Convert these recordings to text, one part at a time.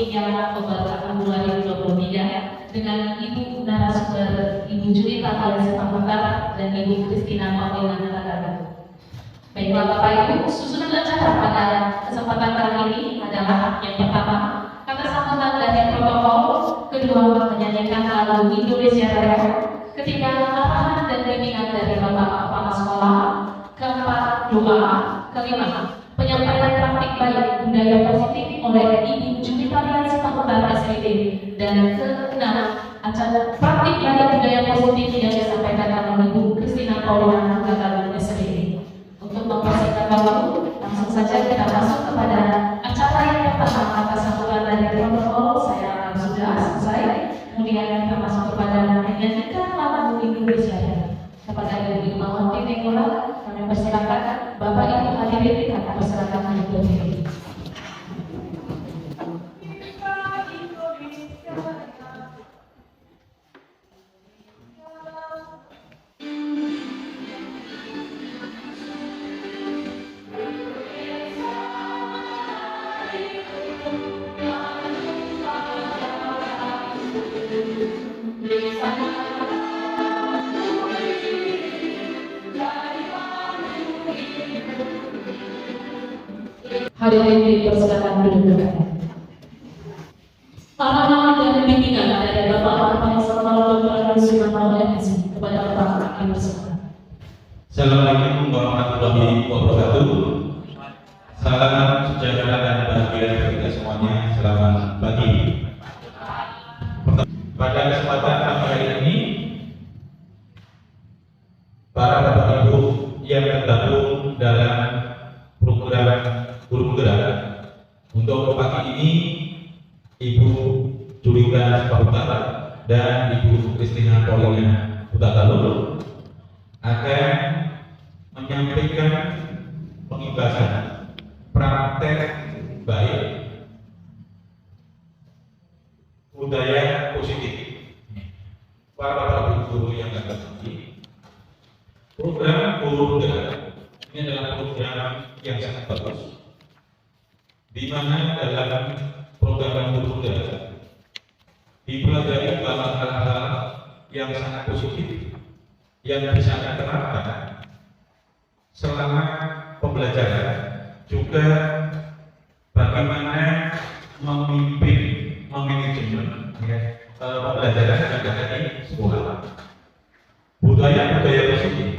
3 Oktober tahun 2023 dengan Ibu narasumber Ibu Julita Alias Pamungkas dan Ibu Christina Paulina Natagaru. Baiklah Bapak Ibu, susunan acara pada kesempatan kali ini adalah yang pertama, kata sambutan dari protokol, kedua menyanyikan lagu Indonesia Raya, ketiga arahan dan bimbingan dari Bapak Kepala Sekolah, keempat doa, kelima penyampaian praktik baik budaya positif oleh Ibu Julita Alias Pamungkas SPT, dan keenam acara praktik baik budaya positif yang disampaikan oleh Ibu Christina Paulina Natagaru SPT. Untuk mempersingkat waktu, langsung saja kita masuk kepada acara yang pertama atas sambutan dari protokol. Saya sudah selesai. Kemudian kita masuk kepada menyanyikan lagu Indonesia Raya. Kepada Ibu Mawati Tenggola, kami persilakan Bapak Ibu hadirin akan persilakan untuk berdiri. Hadirin dipersilakan duduk. Arahan dan bimbingan dari Bapak Kepala Sekolah Dr. Sumarno MSI kepada Bapak Ibu semua. Assalamualaikum warahmatullahi wabarakatuh. Salam sejahtera dan bahagia bagi kita semuanya. Selamat pagi. Pada kesempatan pagi hari ini, para Bapak Ibu yang tergabung dalam program Guru Penggerak, untuk pagi ini Ibu Julita Pamungkas dan Ibu Christina Paulina Natagaru akan menyampaikan pengibasan praktek baik budaya positif. Para Bapak Ibu guru yang akan terpilih, program Guru Penggerak ini adalah program yang sangat bagus, di mana dalam program Guru Penggerak dipelajari banyak hal-hal yang sangat positif yang bisa diterapkan selama pembelajaran, juga bagaimana memimpin, memanajemen pembelajaran yang ada di sekolah. Budaya-budaya positif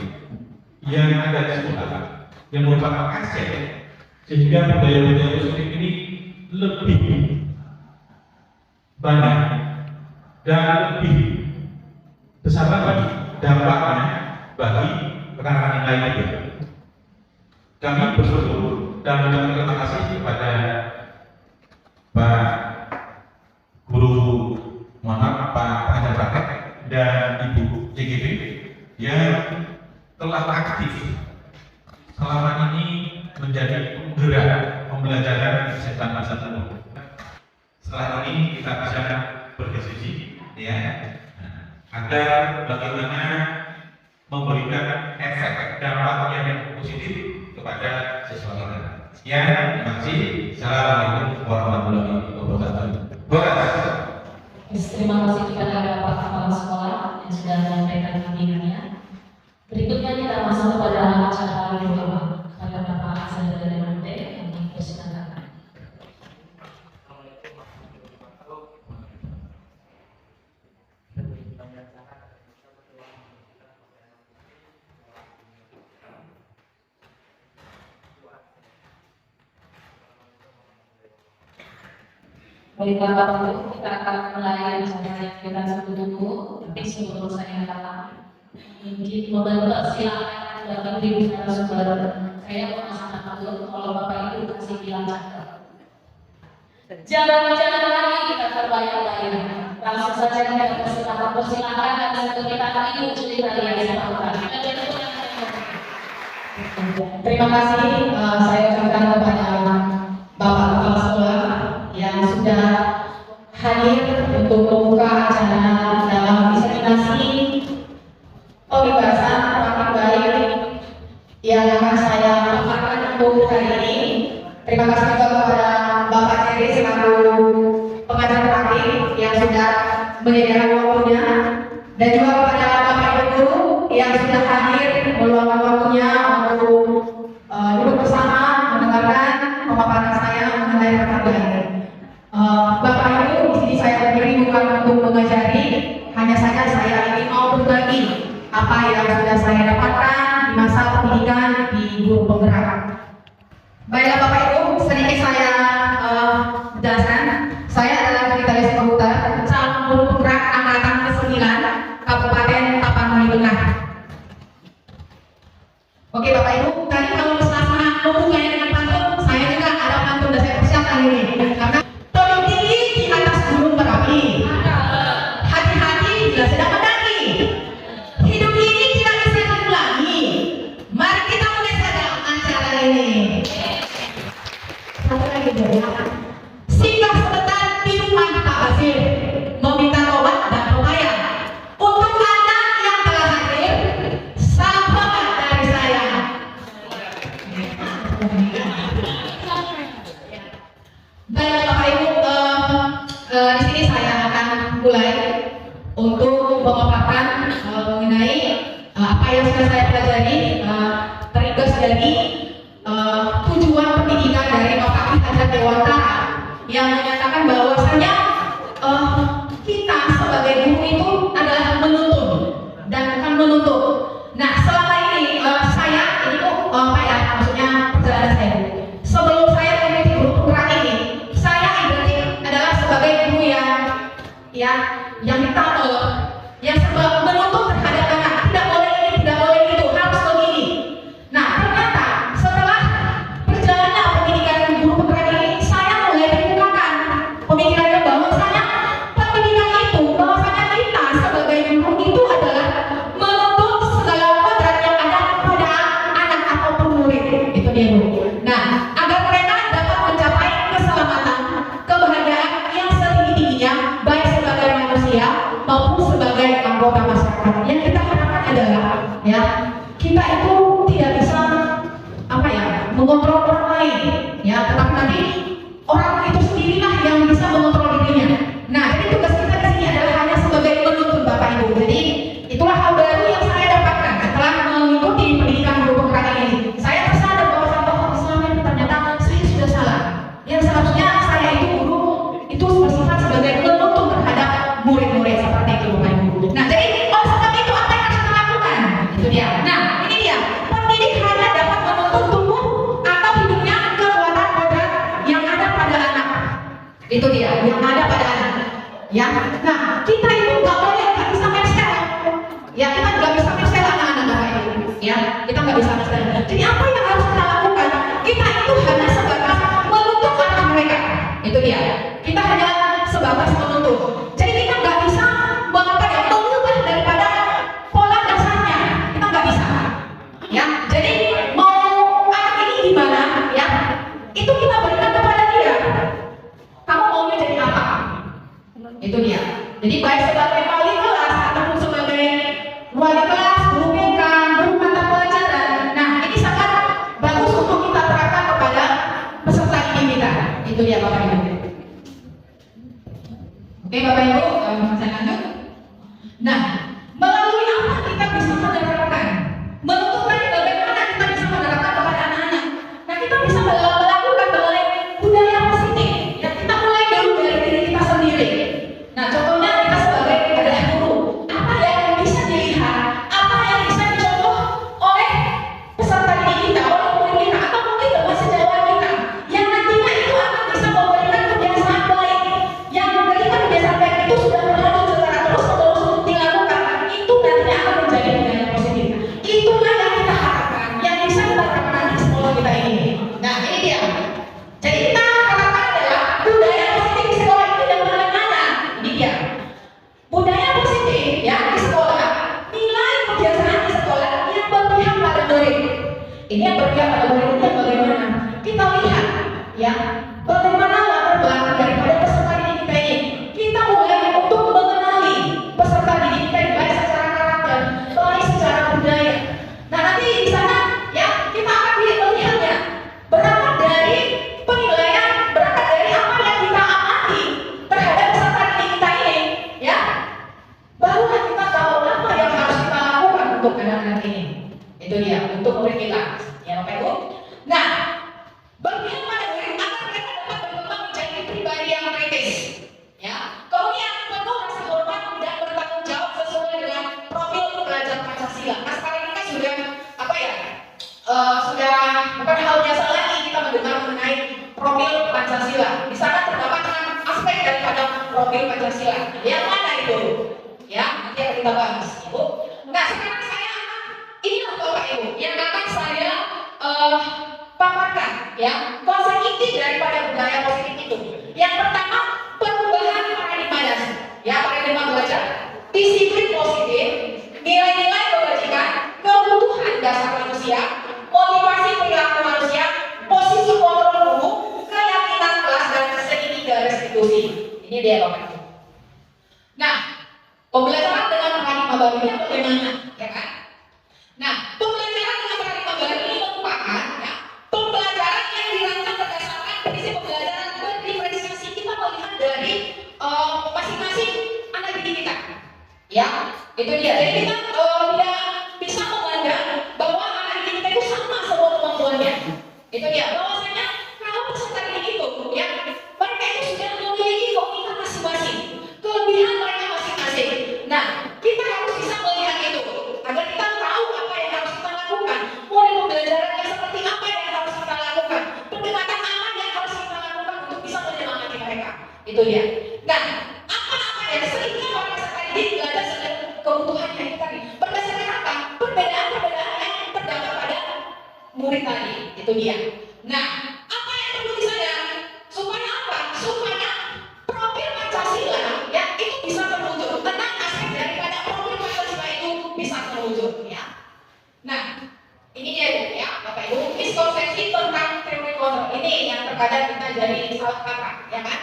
yang ada di sekolah yang merupakan aset, sehingga budaya-budaya positif ini lebih banyak dan lebih besar lagi dampaknya bagi rekan-rekan yang lain juga. Kami bersyukur dan mengucapkan terima kasih kepada Pak Guru, Pak pengajar praktek dan Ibu CGV yang telah aktif selama ini menjadi penggerak pembelajaran kesehatan masa depan. Setelah ini kita bisa berdiskusi, ya, agar bagaimana memberikan efek dampak yang positif kepada siswa kita. Sekian, terima kasih. Assalamualaikum warahmatullahi wabarakatuh. Terima kasih kepada Bapak Kepala Sekolah yang sudah menyampaikan bimbingannya. Berikutnya kita masuk kepada acara doa. Pada Bapak Hasan dari Mante yang dipersilakan. Baiklah Bapak Ibu, kita akan mulai acara yang kita tunggu. Tapi sebelum saya katakan, mungkin membantu silakan Bapak Ibu narasumber. Saya mau sangat maklum kalau Bapak Ibu kasih bilang cakep. Jangan lagi kita terbayang-bayang. Langsung saja kita persilakan dan untuk kita Ibu Julita Alias Pamungkas. Terima kasih saya ucapkan kepada Bapak Kepala Sekolah yang sudah hadir untuk membuka acara dalam diseminasi pembebasan praktik baik yang akan saya paparkan untuk hari ini. Terima kasih juga kepada Bapak Heri selaku menyediakan waktunya, dan juga kepada Bapak Ibu guru yang sudah hadir meluangkan waktunya untuk duduk bersama mendengarkan pemaparan saya mengenai perkara ini. Bapak Ibu, di sini saya berdiri bukan untuk mengajari, hanya saja saya ingin mau berbagi apa yang sudah saya dapatkan di masa pendidikan di guru penggerak. Baiklah Bapak Ibu, sedikit saya jelaskan. Saya adalah Vitalis Kabupaten, calon guru penggerak angkatan ke-9 Kabupaten Tapanuli Tengah. Oke Bapak Ibu, tadi kalau misalnya hubungannya dengan pantun, saya juga ada pantun dan saya persiapkan ini. Karena tebing tinggi di atas gunung Merapi, hati-hati bila sedang mendaki. Hidup ini tidak bisa diulangi. Mari kita mulai saja acara ini. Satu lagi ya. Singgah sebentar di rumah Pak Basir, meminta tobat dan pembayaran. Untuk Anda yang telah hadir, salam hormat dari saya. Baiklah Bapak Ibu, di sini saya akan mulai untuk memaparkan mengenai apa yang sudah saya pelajari, terimbas dari tujuan pendidikan dari Bapak Hajar Dewantara yang menyatakan bahwasanya kita sebagai guru itu adalah menuntun dan bukan menuntut. Nah selama ini saya itu maksudnya perjalanan saya sebelum saya menjadi guru penggerak ini, saya identik adalah sebagai guru yang ditampil, yang sebab menuntut terhadap anak, tidak boleh ini, tidak boleh itu, harus begini. Nah ternyata setelah berjalannya pendidikan guru penggerak ini, saya mulai dibukakan pemikirannya bahwasanya pendidikan itu, bahwasanya kita sebagai guru itu adalah menuntut segala kodrat yang ada pada anak ataupun murid. Itu dia Bu. Nah, agar mereka dapat mencapai keselamatan, kebahagiaan yang setinggi-tingginya, baik sebagai manusia maupun sebagai anggota masyarakat. Yang kita harapkan adalah ya, kita itu tidak bisa mengontrol orang lain, ya, tetapi nanti orang itu sendirilah yang bisa mengontrol dirinya. Nah, jadi tugas kita di sini adalah hanya sebagai penuntun Bapak Ibu. Jadi itulah hal baru yang saya dapatkan setelah mengikuti pendidikan guru penggerak ini. Saya tersadar bahwa selama ini ternyata saya sudah salah. Yang seharusnya saya itu guru itu bersifat sebagai penuntun terhadap murid-murid seperti itu Bapak Ibu. Nah, jadi oleh sebab itu apa yang harus kita lakukan? Itu dia. Nah, ini dia. Pendidik hanya dapat menuntun tubuh atau hidupnya kekuatan kodrat yang ada pada anak. Itu dia, yang ada pada anak. Ya, nah kita itu nggak bisa main style. Ya, kita nggak bisa main style anak-anak Bapak Ibu. Ya, kita nggak bisa main style. Jadi apa yang harus kita lakukan? Kita itu hanya sebatas menuntut anak mereka. Itu dia. Kita hanya sebatas menuntut. Jadi kita nggak bisa mengubah daripada pola dasarnya. Kita nggak bisa. Ya, jadi mau anak ini gimana? Ya, itu kita berikan kepada dia. Kamu maunya jadi apa? Itu dia. Jadi baik sebagai wali kelas ataupun sebagai wali kelas, guru BK, guru mata pelajaran. Nah, ini sangat bagus untuk kita terapkan kepada peserta didik kita. Itu dia Bapak Ibu. Oke Bapak Ibu, saya lanjut. Nah, melalui apa kita bisa menerapkan? Menuntut tadi bagaimana kita bisa menerapkan kepada anak-anak? Nah, kita bisa melakukan melalui budaya positif. Ya, kita mulai dulu dari diri kita sendiri. Nah, contohnya kita sebagai adalah guru, apa yang bisa dilihat, apa yang bisa dicontoh oleh peserta didik kita, oleh murid kita, atau mungkin oleh sejawat kita, yang nantinya itu akan bisa memberikan kebiasaan baik, yang kebiasaan baik itu sudah berlanjut secara terus-menerus dilakukan bukan hal biasa lagi kita mendengar mengenai profil Pancasila. Di sana terdapat aspek daripada profil Pancasila. Yang mana itu? Ya, nanti akan kita bahas, Ibu. Nah, sekarang saya inilah Bapak Ibu yang akan saya paparkan, ya, konsep inti daripada budaya positif itu. Yang pertama, perubahan paradigma dasar, ya, paradigma belajar, disiplin positif, nilai-nilai kebajikan, kebutuhan dasar manusia, motivasi perilaku manusia, posisi kontrol guru, keyakinan kelas dan segitiga restitusi. Ini dia Bapak Ibu. Nah, pembelajaran dengan paradigma barunya bagaimana, ya kan? Nah, pembelajaran dengan paradigma baru ini merupakan, ya, pembelajaran yang dirancang berdasarkan prinsip pembelajaran berdiferensiasi. Kita melihat dari masing-masing anak didik kita, ya, itu dia. Jadi kita tidak bisa memandang bahwa anak didik kita itu sama semua kemampuannya. Itu dia. Bahwasanya kalau peserta didik itu, ya, mereka itu sudah memiliki keunikan masing-masing, kelebihan mereka masing-masing. Nah, kita harus bisa melihat itu agar kita tahu apa yang harus kita lakukan, model pembelajarannya seperti apa yang harus kita lakukan, pendekatan apa yang harus kita lakukan untuk bisa menyemangati mereka. Itu dia. Nah, apa yang sehingga para peserta didik belajar sesuai kebutuhannya itu tadi. Berdasarkan apa? Perbedaan-perbedaan yang terdapat pada murid tadi. Itu dia. Nah, apa yang perlu disadar? Supaya apa? Supaya profil Pancasila, ya, itu bisa terwujud. 6 aspek daripada profil Pancasila itu bisa terwujud, ya. Nah, ini dia ya, Bapak Ibu, miskonsepsi tentang teori kontrol ini yang terkadang kita jadi salah kaprah, ya kan?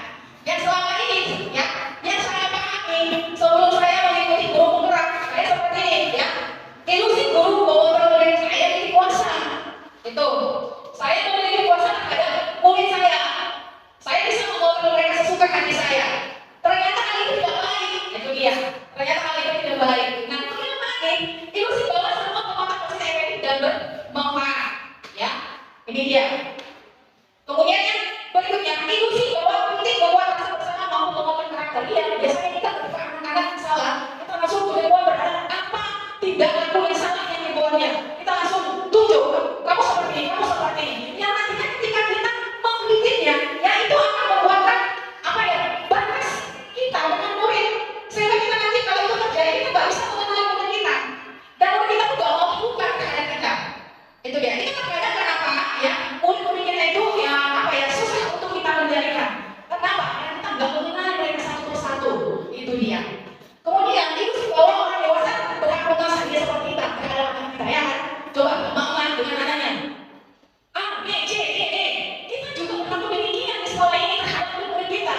Yang selama ini, ya, yang saya pahami sebelum saya mengikuti guru penggerak, saya seperti ini, ya. Ilusi guru bahwa murid saya memiliki kuasa. Itu, saya memiliki kuasa terhadap murid saya. Saya bisa mengontrol mereka sesuka hati saya. Ternyata hal itu tidak baik. Itu dia. Ternyata hal itu tidak baik. Nah, kemudian lagi, ilusi bahwa semua kekuatan pasti efektif dan bermanfaat. Ya, ini dia. Kemudian yang berikutnya, ilusi bahwa penting kekuatan bersama mampu mengolah karakter. Iya, biasanya kita ketika anak-anak salah, kita langsung berbuat berharap apa tidak lakukan salah yang dibuatnya. Kita langsung tunjuk, kamu seperti ini, kamu seperti ini. Yang nantinya ketika kita mengkritiknya, ya itu akan membuatkan apa ya, batas kita dengan murid. Sehingga kita nanti kalau itu terjadi, kita nggak bisa mengenal murid kita. Dan murid kita juga mau bukan terhadap kita. Itu dia. Ini terkadang kenapa ya murid-murid kita itu ya apa ya susah untuk kita kendalikan. Kenapa? Karena kita nggak mengenal mereka satu persatu. Itu dia. Kemudian itu bahwa orang dewasa berhak mengasah dia seperti kita terhadap anak kita, ya kan? Coba mama dengan anaknya. A, B, C, D, E. Kita juga berlaku demikian di sekolah ini terhadap murid kita.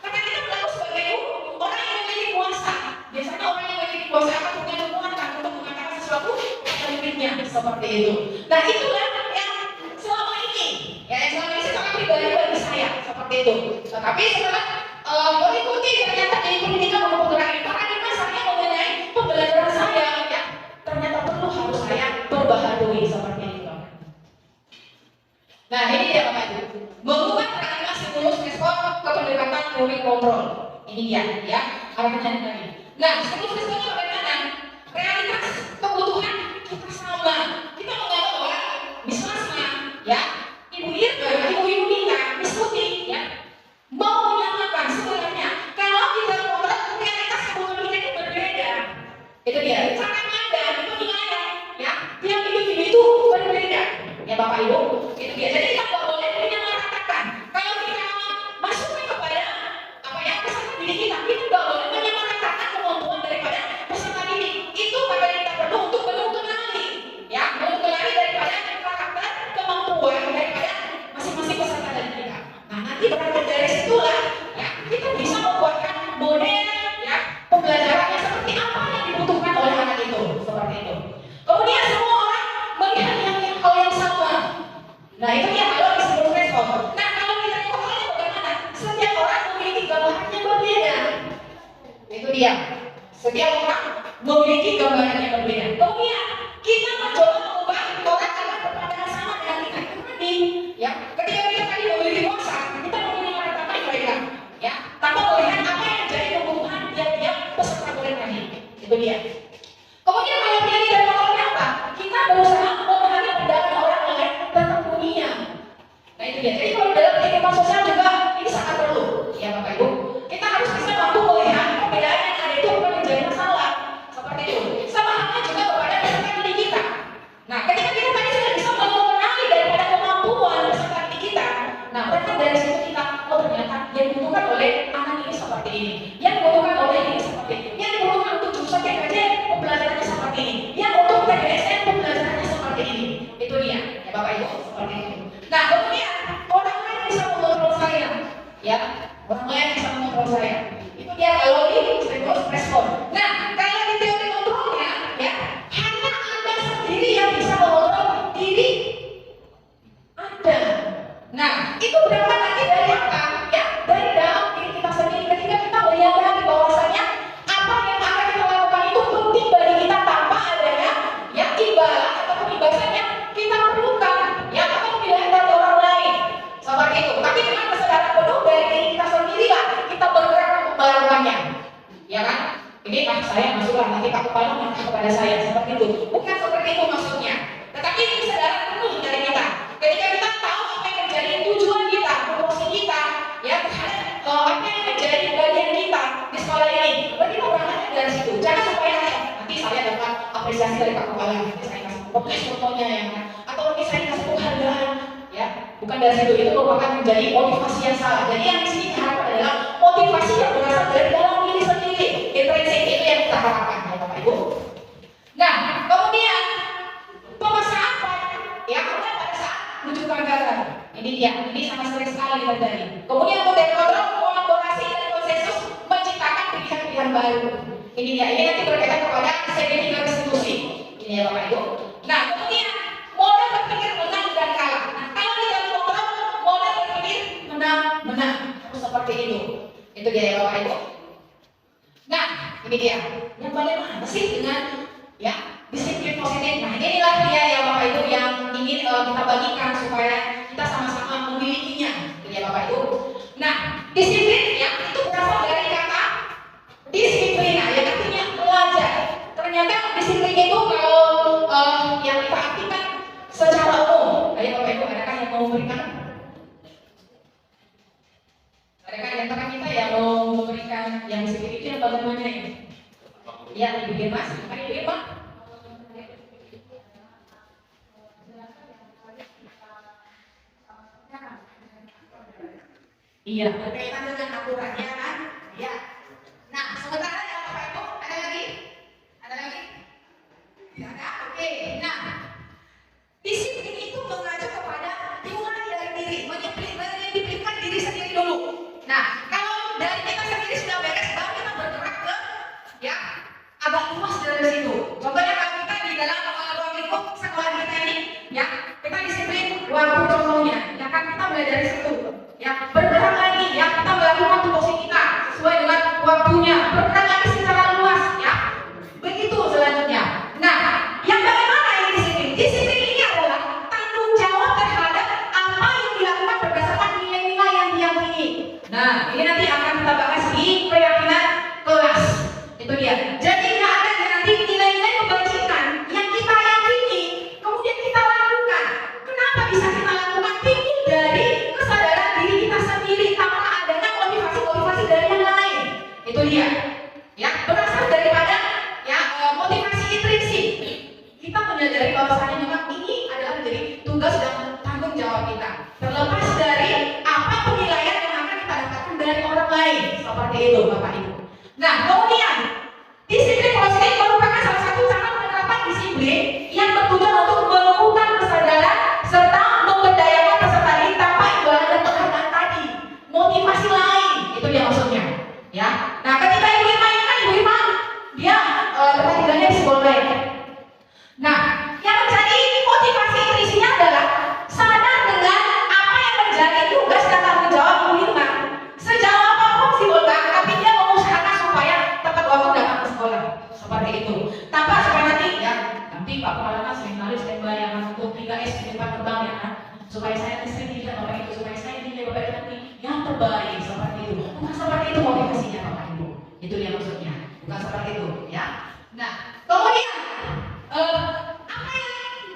Karena kita berlaku sebagai orang yang memiliki kuasa. Biasanya orang yang memiliki kuasa akan punya kekuatan untuk mengatakan sesuatu pada muridnya seperti itu. Nah, itulah yang selama ini, ya yang selama ini sangat pribadi bagi saya seperti itu. Tetapi setelah mengikuti ternyata di pendidikan maupun penggerak paradigma saya mengenai pembelajaran saya, ya ternyata perlu harus saya perbaharui seperti itu. Nah, ini dia Bapak Ibu, mengubah paradigma stimulus respon ke pendekatan teori kontrol. Ini dia, ya arahnya tadi. Nah, stimulus responnya bagaimana? Realitas kebutuhan kita sama. Kita menganggap bahwa misalnya, ya ibu kita, Miss Putih, ya mau menyamakan sebenarnya. Kalau kita membuat realitas kebutuhan kita itu berbeda. Itu dia. Cara pandang itu wilayah, ya tiap individu itu berbeda. Ya Bapak Ibu, itu dia. Jadi kita nggak boleh menyamaratakan. Kalau kita masukkan kepada apa yang peserta didik kita nggak boleh menyamaratakan kemampuan daripada peserta didik. Itu apa yang kita perlu untuk mengenali, ya mengenali daripada karakter kemampuan daripada masing-masing peserta didik kita. Nah, nanti berawal dari situlah, ya kita bisa membuatkan model, ya pembelajaran yang seperti apa yang dibutuhkan oleh anak itu, seperti itu. Kemudian semua orang melihat hal yang sama. Nah, itu yang kalau disebut respon. Nah, kalau kita kontrolnya bagaimana? Setiap orang memiliki gambaran yang berbeda. Itu dia. Setiap orang memiliki gambaran yang berbeda. Kemudian kita mencoba mengubah orang agar berpandangan sama dengan kita tadi. Ya, ketika kita tadi memiliki kuasa, kita menyamaratakan mereka. Ya, tanpa melihat apa yang jadi kebutuhan tiap-tiap peserta murid tadi. Itu dia. Kemudian kalau dia tidak melakukan apa? Kita berusaha memahami pandangan orang lain tentang dunia ya orang lain bisa mengontrol saya. Itu dia kalau di stimulus respon. Nah, kalau di teori kontrolnya, ya hanya Anda sendiri yang bisa mengontrol diri Anda. Nah, itu berangkat lagi dari apa? Ya, dari dalam diri kita sendiri. Ketika kita menyadari bahwasanya apa yang akan kita lakukan itu penting bagi kita tanpa adanya ya imbalan ataupun imbasannya kita perlukan ya atau pilihan dari orang lain seperti itu. Tapi dengan kesadaran penuh dari diri kita sendiri lah kita bergerak untuk melakukannya, ya kan? Ini saya masuklah nanti Pak Kepala minta kepada saya seperti itu. Bukan seperti itu maksudnya. Tetapi kesadaran penuh dari kita. Ketika kita tahu apa yang menjadi tujuan kita, promosi kita, ya terhadap apa yang menjadi bagian kita di sekolah ini, berarti berangkatnya dari situ. Jangan supaya nanti saya dapat apresiasi dari Pak Kepala, nanti saya kasih contohnya ya kan, atau nanti saya kasih penghargaan, ya bukan dari situ. Itu merupakan menjadi motivasi yang salah. Jadi yang di sini diharapkan adalah motivasi yang berasal dari dalam diri sendiri, intrinsik itu yang kita harapkan, ya Bapak Ibu. Nah, kemudian pemasangan ya kemudian pada saat menuju kegagalan. Ini dia, ini sangat sering sekali terjadi. Kemudian model kontrol, kolaborasi dan konsensus menciptakan pilihan-pilihan baru. Ini dia, ini nanti berkaitan kepada segmen restitusi. Ini ya Bapak Ibu. Nah, kemudian model berpikir menang dan kalah. Nah, kalau di dalam kontrol, model berpikir menang harus seperti itu. Itu dia ya Bapak Ibu. Nah, ini dia. Yang bagaimana sih dengan ya disiplin positif? Nah, inilah dia ya Bapak Ibu yang ingin kita bagikan supaya kita sama-sama memilikinya, ya Bapak Ibu. Nah, disiplin ya itu berasal dari kata disiplina, yang artinya belajar. Ternyata disiplin itu kalau yang kita artikan secara umum, ya Bapak Ibu, adakah yang mau memberikan? Adakah yang antara kita yang mau memberikan yang disiplin itu yang bagaimana ini? Ya, dibikin Mas, mari dibikin Pak. Iya, berkaitan dengan aturannya kan? Ya. Nah, sementara ya Bapak Ibu, ada lagi? Ada lagi? Tidak ada? Oke. Nah, disiplin itu mengacu kepada dimulai dari diri, menyiplinkan diri sendiri dulu. Nah, kalau dari kita sendiri sudah beres, baru kita bergerak ke ya agak luas dari situ. Contohnya kalau kita di dalam ruang lingkup sekolah kita ini, ya kita disiplin waktu contohnya, ya kan kita mulai dari situ. Ya, bergerak lagi, ya kita melakukan tupoksi kita sesuai dengan waktunya, bergerak lagi secara luas, ya begitu selanjutnya. Nah, yang bagaimana ini disiplin? Disiplin ini adalah tanggung jawab terhadap apa yang dilakukan berdasarkan nilai-nilai yang diyakini. Nah, ini nanti akan kita bahas di keyakinan kelas. Itu dia. Jadi nggak ada nanti nilai-nilai kebajikan yang kita yakini, kemudian kita lakukan. Kenapa bisa kita lakukan? Timbul dari kesadaran diri kita sendiri tanpa adanya motivasi dari yang lain. Itu dia. Ya, berasal daripada ya motivasi intrinsik. Kita menyadari bahwasanya memang ini adalah menjadi tugas dan tanggung jawab kita. Terlepas dari apa penilaian yang akan kita dapatkan dari orang lain. Seperti itu, Bapak Ibu. Nah, kemudian disiplin positif merupakan salah satu cara penerapan disiplin yang bertujuan untuk menumbuhkan kesadaran serta memberdayakan peserta didik tanpa imbalan dan penghargaan tadi. Motivasi lain, itu dia maksudnya. Ya. Nah, ketika Ibu Irma ini kan Ibu Irma dia tempat tinggalnya di sekolah. Nah, yang menjadi motivasi intrisinya adalah sadar dengan apa yang menjadi tugas dan tanggung jawab Ibu Irma. Sejauh apapun sih tapi dia mengusahakan supaya tepat waktu datang ke sekolah. Seperti itu. Tanpa supaya nanti ya, nanti Pak Kepala kan sering kali standby yang untuk 3S di depan terbang ya kan. Supaya saya sering tidak Bapak Ibu, supaya saya nilai Bapak Ibu nanti yang terbaik seperti itu. Bukan seperti itu motivasinya Bapak Ibu. Itu dia maksudnya. Bukan seperti itu, ya. Nah, kemudian apa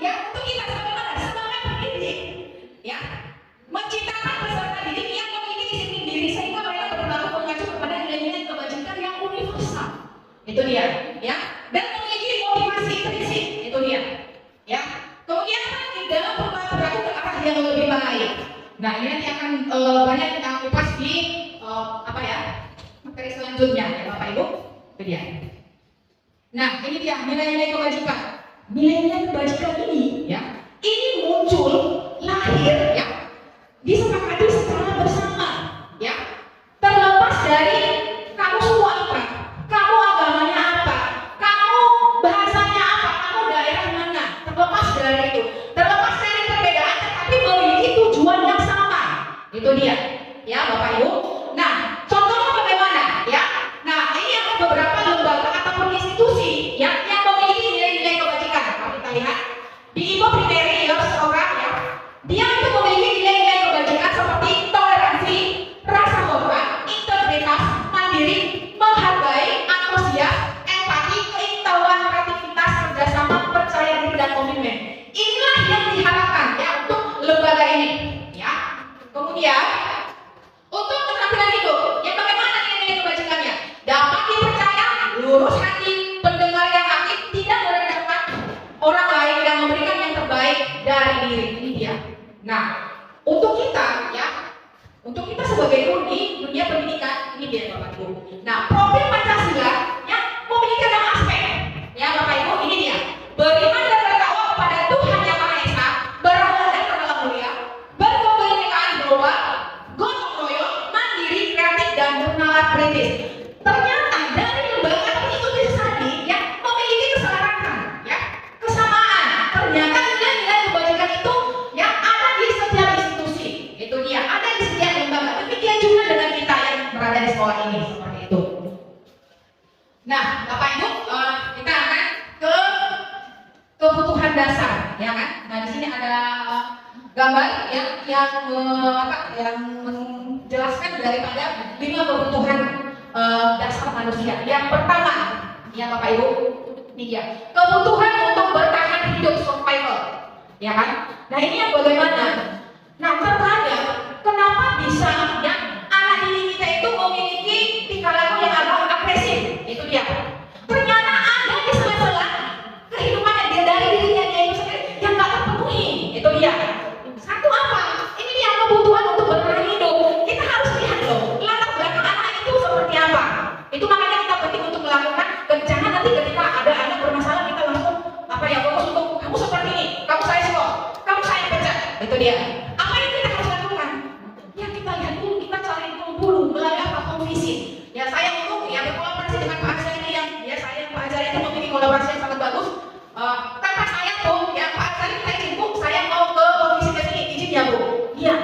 yang untuk kita bagaimana semangat pendidik, ya, menciptakan peserta didik yang memiliki disiplin diri sehingga mereka berlaku mengacu kepada nilai-nilai kebajikan yang universal. Itu dia, ya, dan memiliki motivasi intrinsik. Itu dia, ya. Kemudian di dalam berlaku ke arah yang lebih baik. Nah, ini nanti akan banyak kita kupas di apa ya materi selanjutnya, ya Bapak Ibu. Itu dia. Nah, ini dia nilai-nilai kebajikan. Nilai-nilai kebajikan ini, ya, ini muncul lahir, ya, disepakati secara bersama, ya, lurus hati, pendengar yang aktif, tidak merendahkan orang lain dan memberikan yang terbaik dari diri. Ini dia. Nah, untuk kita sebagai guru di dunia pendidikan, ini dia Bapak Ibu. Nah, profil Pancasila yang memiliki 6 aspek. Ya Bapak Ibu, ini dia. Beriman dan bertakwa kepada Tuhan Yang Maha Esa, berakhlak dan bertakwa mulia, berkebinekaan global, gotong royong, mandiri, kreatif dan bernalar kritis. Ternyata dari lembaga itu tadi yang memiliki keselarasan, ya, kesamaan. Ternyata nilai-nilai kebajikan itu yang ada di setiap institusi. Itu dia, ada di setiap lembaga. Demikian juga dengan kita yang berada di sekolah ini, seperti itu. Nah, Bapak Ibu, kita akan ke kebutuhan dasar, ya kan? Nah, di sini ada gambar yang menjelaskan daripada 5 kebutuhan dasar manusia. Yang pertama, ya Bapak Ibu, ini dia. Kebutuhan untuk bertahan hidup, survival, ya kan? Nah, ini yang bagaimana? Nah, terkadang kenapa bisa ya anak didik kita itu memiliki tingkah laku yang agak agresif? Itu dia. Ternyata ada di sela-sela kehidupan dia dari dirinya dia itu sendiri yang nggak terpenuhi. Itu dia. Satu apa? Ini dia kebutuhan untuk bertahan hidup. Kita harus lihat loh, latar belakang anak itu seperti apa. Itu makanya kita penting untuk melakukan. Jangan nanti ketika ada anak bermasalah kita langsung fokus untuk kamu seperti ini, kamu saya skor, kamu saya pecat. Itu dia. Apa yang kita harus lakukan? Ya kita lihat dulu, kita cari dulu melalui apa visi. Ya saya untuk ya berkolaborasi dengan Pak Azhar ini yang ya saya Pak Azhar ini memiliki kolaborasi yang sangat bagus. Tanpa saya tuh ya Pak Azhar kita izin Bu, saya mau ke komisi ke sini, izin ya Bu. Iya.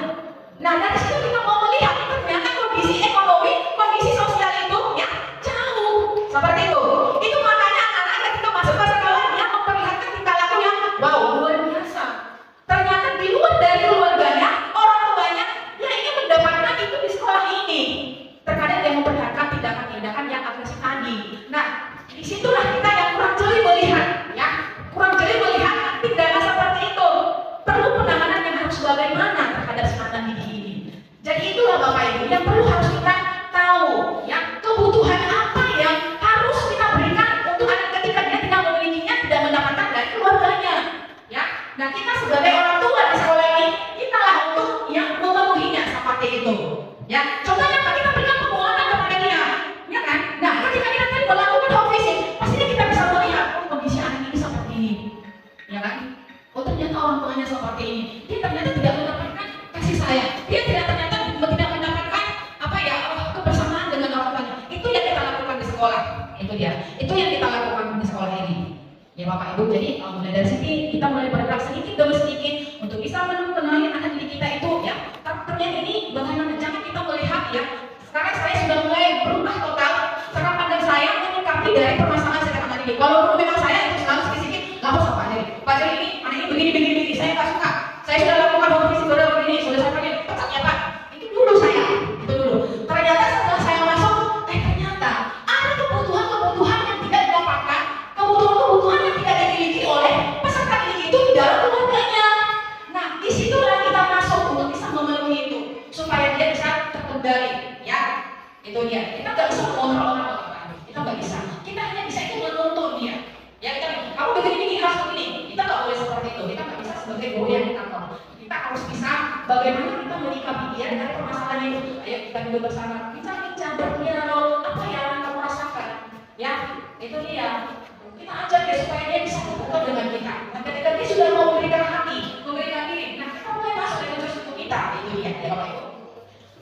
Nah dari situ kita mau melihat ternyata kondisi ekonomi, kondisi sosial itu ya jauh seperti itu. Itu makanya anak-anak ketika masuk ke sekolah dia memperlihatkan tingkah laku yang wow luar biasa. Ternyata di luar dari keluarganya, orang tuanya ya ingin mendapatkan itu di sekolah ini. Terkadang dia memperlihatkan tindakan-tindakan yang agresif tadi. Nah, disitulah kita yang kurang jeli melihat, ya, kurang jeli melihat tindakan seperti itu. Perlu penanganan yang harus bagaimana terhadap si anak didik ini. Jadi itulah Bapak Ibu yang perlu harus kita tahu, ya, kebutuhan apa yang harus kita berikan untuk anak ketika dia tidak memilikinya, tidak mendapatkan dari keluarganya, ya. Nah, kita sebagai orang tua di sekolah ini, kita lah untuk yang memenuhinya seperti itu, ya. Contohnya apa? Kita berikan penguatan kepada dia, ya kan? Nah, ketika kita tadi melakukan home visit, pastinya kita bisa melihat kondisi anak ini seperti ini, ya kan? Oh ternyata orang tuanya seperti ini, dia ternyata tidak mendapatkan kasih sayang, dia tidak mendapatkan kebersamaan dengan orang tuanya. Itu yang kita lakukan di sekolah, itu dia. Itu yang kita lakukan di sekolah ini, ya Bapak Ibu. Jadi mulai dari sini kita mulai bergerak sedikit demi sedikit untuk bisa mengenali anak didik kita itu, ya. Ternyata ini bagaimana? Jangan kita melihat ya. Sekarang saya sudah mulai berubah total cara pandang saya menyikapi dari permasalahan secara anak didik. Kalau dulu memang saya itu selalu sedikit lapor sama Pak Jadi ini anak ini begini, saya nggak suka. Saya sudah lakukan komisi begini, sudah saya panggil pecatnya Pak. Itu dulu saya, itu dulu. Ternyata setelah saya masuk, ternyata ada kebutuhan yang tidak didapatkan, kebutuhan yang tidak dimiliki oleh peserta didik itu di dalam keluarganya. Nah, disitulah kita masuk untuk bisa memenuhi itu, supaya dia bisa terkendali, ya. Itu dia. Kita nggak bisa mengontrol orang, kita nggak bisa. Kita hanya bisa itu menuntun dia. Ya kita, kamu begini harus begini. Kita nggak boleh seperti itu. Kita nggak bisa sebagai guru yang kita tahu. Kita harus bisa bagaimana kita menyikapi dia dari permasalahan itu. Ayo kita duduk bersama. Kita bincang berdialog. Apa yang kamu rasakan? Ya, itu dia. Kita ajak dia supaya dia bisa terbuka dengan kita. Nah, ketika dia sudah mau memberikan hati, memberikan diri, nah kita mulai masuk dengan untuk kita. Itu dia, ya Bapak Ibu.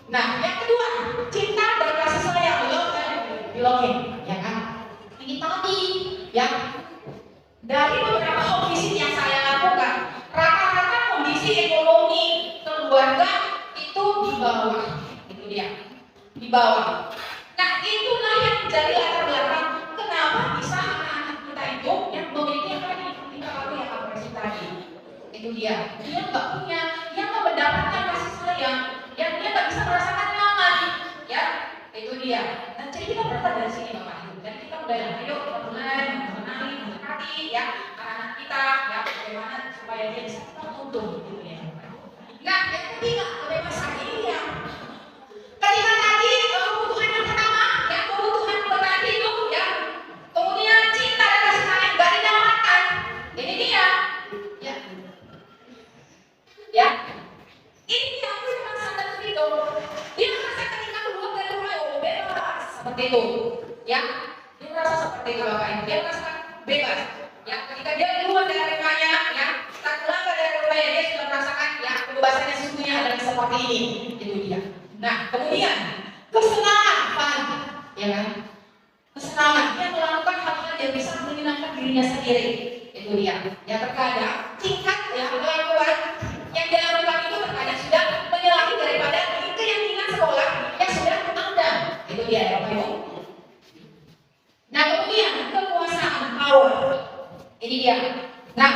Nah, yang kedua, cinta dan kasih sayang, belonging, ya kan? Ini tadi, ya. Dari beberapa home visit yang saya lakukan, rata-rata kondisi ekonomi keluarga itu di bawah, itu dia, di bawah. Nah, itulah yang menjadi latar belakang kenapa bisa anak-anak kita itu yang memiliki tingkah laku yang agresif tadi. Itu dia nggak punya, dia nggak mendapatkan kasih sayang, yang dia nggak bisa merasakan nyaman, ya. Itu dia. Nah, jadi kita berangkat dari sini Bapak Ibu. Dan kita mulai, ayo kita mulai mengenali, mendekati ya anak-anak kita, ya bagaimana supaya dia bisa kita tuntun gitu ya. Nah, yang ketiga kebebasan ini ya. Ketika tadi kebutuhan yang pertama, ya kebutuhan bertahan hidup ya. seperti itu, ya. Dia merasa seperti itu Bapak Ibu, dia merasa bebas, ya. Ketika dia keluar dari rumahnya, ya, tak keluar dari rumahnya dia sudah merasakan, ya, kebebasannya sesungguhnya adalah seperti ini, itu dia. Nah, kemudian kesenangan, ya kan? Kesenangan, dia melakukan hal-hal yang bisa menyenangkan dirinya sendiri, itu dia. Ya terkadang tingkat ya kelakuan yang dia lakukan itu terkadang sudah menyalahi daripada keyakinan sekolah yang sudah ada, itu dia ya Bapak Ibu. Nah kemudian kekuasaan power, ini dia. Nah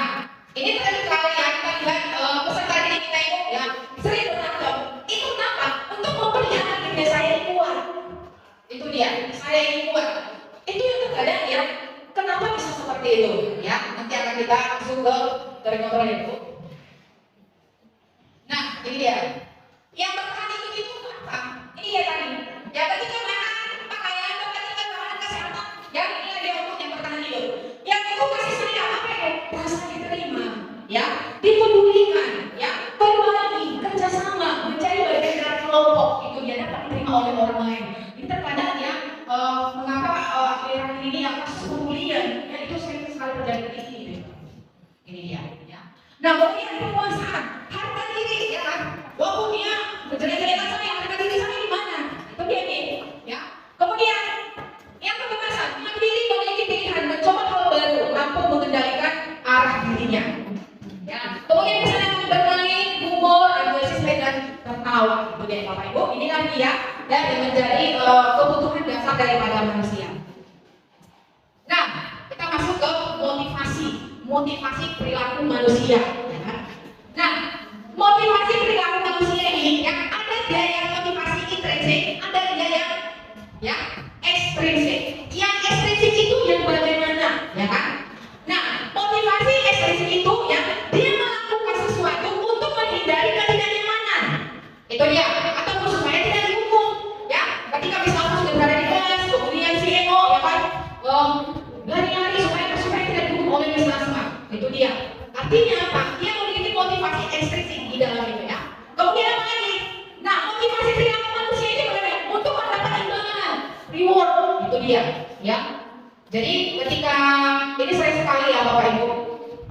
ini tadi kali ya kita lihat peserta didik kita itu ya sering berantem. Itu kenapa? Untuk memperlihatkan diri saya ini kuat. Itu dia, saya ini kuat. Itu yang terkadang ya, kenapa bisa seperti itu? Ya, nanti akan kita masuk ke dari kontrol itu. Nah, ini dia. Yang bertahan itu apa? Ini dia tadi. Ya, ketika makan pakaian, ketika makan kesehatan, ya ini dia untuk yang bertahan hidup. Yang itu kasih sayang apa ya? Rasa diterima, ya, dipedulikan, ya, berbagi, kerjasama, menjadi bagian dari kelompok. Itu dia dapat diterima oleh orang lain. Ini terkadang ya. Mengapa akhir-akhir ini yang kasus pembulian ya itu sering sekali terjadi di sini. Ini dia. Ya. Nah, kemudian kekuasaan, harga diri, ya kan? Walaupun dia menjelek-jelekan saya, harga diri saya di mana? Itu dia nih, ya. Kemudian yang kebebasan, harga diri memiliki pilihan mencoba hal baru, mampu mengendalikan arah dirinya. Ya. Kemudian misalnya bermain, humor, antusiasme dan tertawa. Itu dia Bapak Ibu. Inilah dia yang menjadi kebutuhan dasar daripada manusia. Nah, kita masuk ke motivasi perilaku manusia. Ya kan? Nah, motivasi perilaku manusia ini yang ada dia yang motivasi intrinsik, ada dia yang ya ekstrinsik. Yang ekstrinsik itu yang bagaimana, ya kan? Nah, motivasi ekstrinsik itu ya dia melakukan sesuatu untuk menghindari ketidaknyamanan. Itu dia, atau supaya tidak dihukum. Ya, ketika misalnya sudah berada di kelas, kemudian si ego ya kan, lari-lari supaya tidak dihukum oleh Miss Asma. Itu dia. Artinya apa? Dia memiliki motivasi ekstrinsik di dalam itu ya. Kemudian apa lagi? Nah, motivasi perilaku manusia ini bagaimana? Untuk mendapat imbalan, reward. Itu dia. Ya. Jadi ketika ini sering sekali ya Bapak Ibu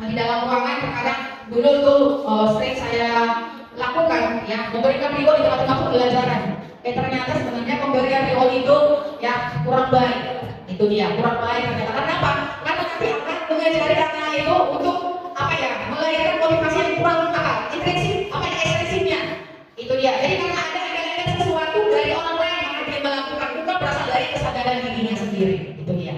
di dalam ruangan terkadang dulu tuh sering saya lakukan ya memberikan reward di tengah-tengah pembelajaran. Ternyata sebenarnya pemberian reward itu ya kurang baik. Itu dia kurang baik ternyata. Kenapa? Karena nanti akan mengajari anak itu untuk apa ya melahirkan motivasi yang kurang intrinsik apa ya ekstrinsiknya. Itu dia. Jadi karena ada sesuatu dari orang lain yang dia melakukan bukan berasal dari kesadaran dirinya sendiri. Itu dia.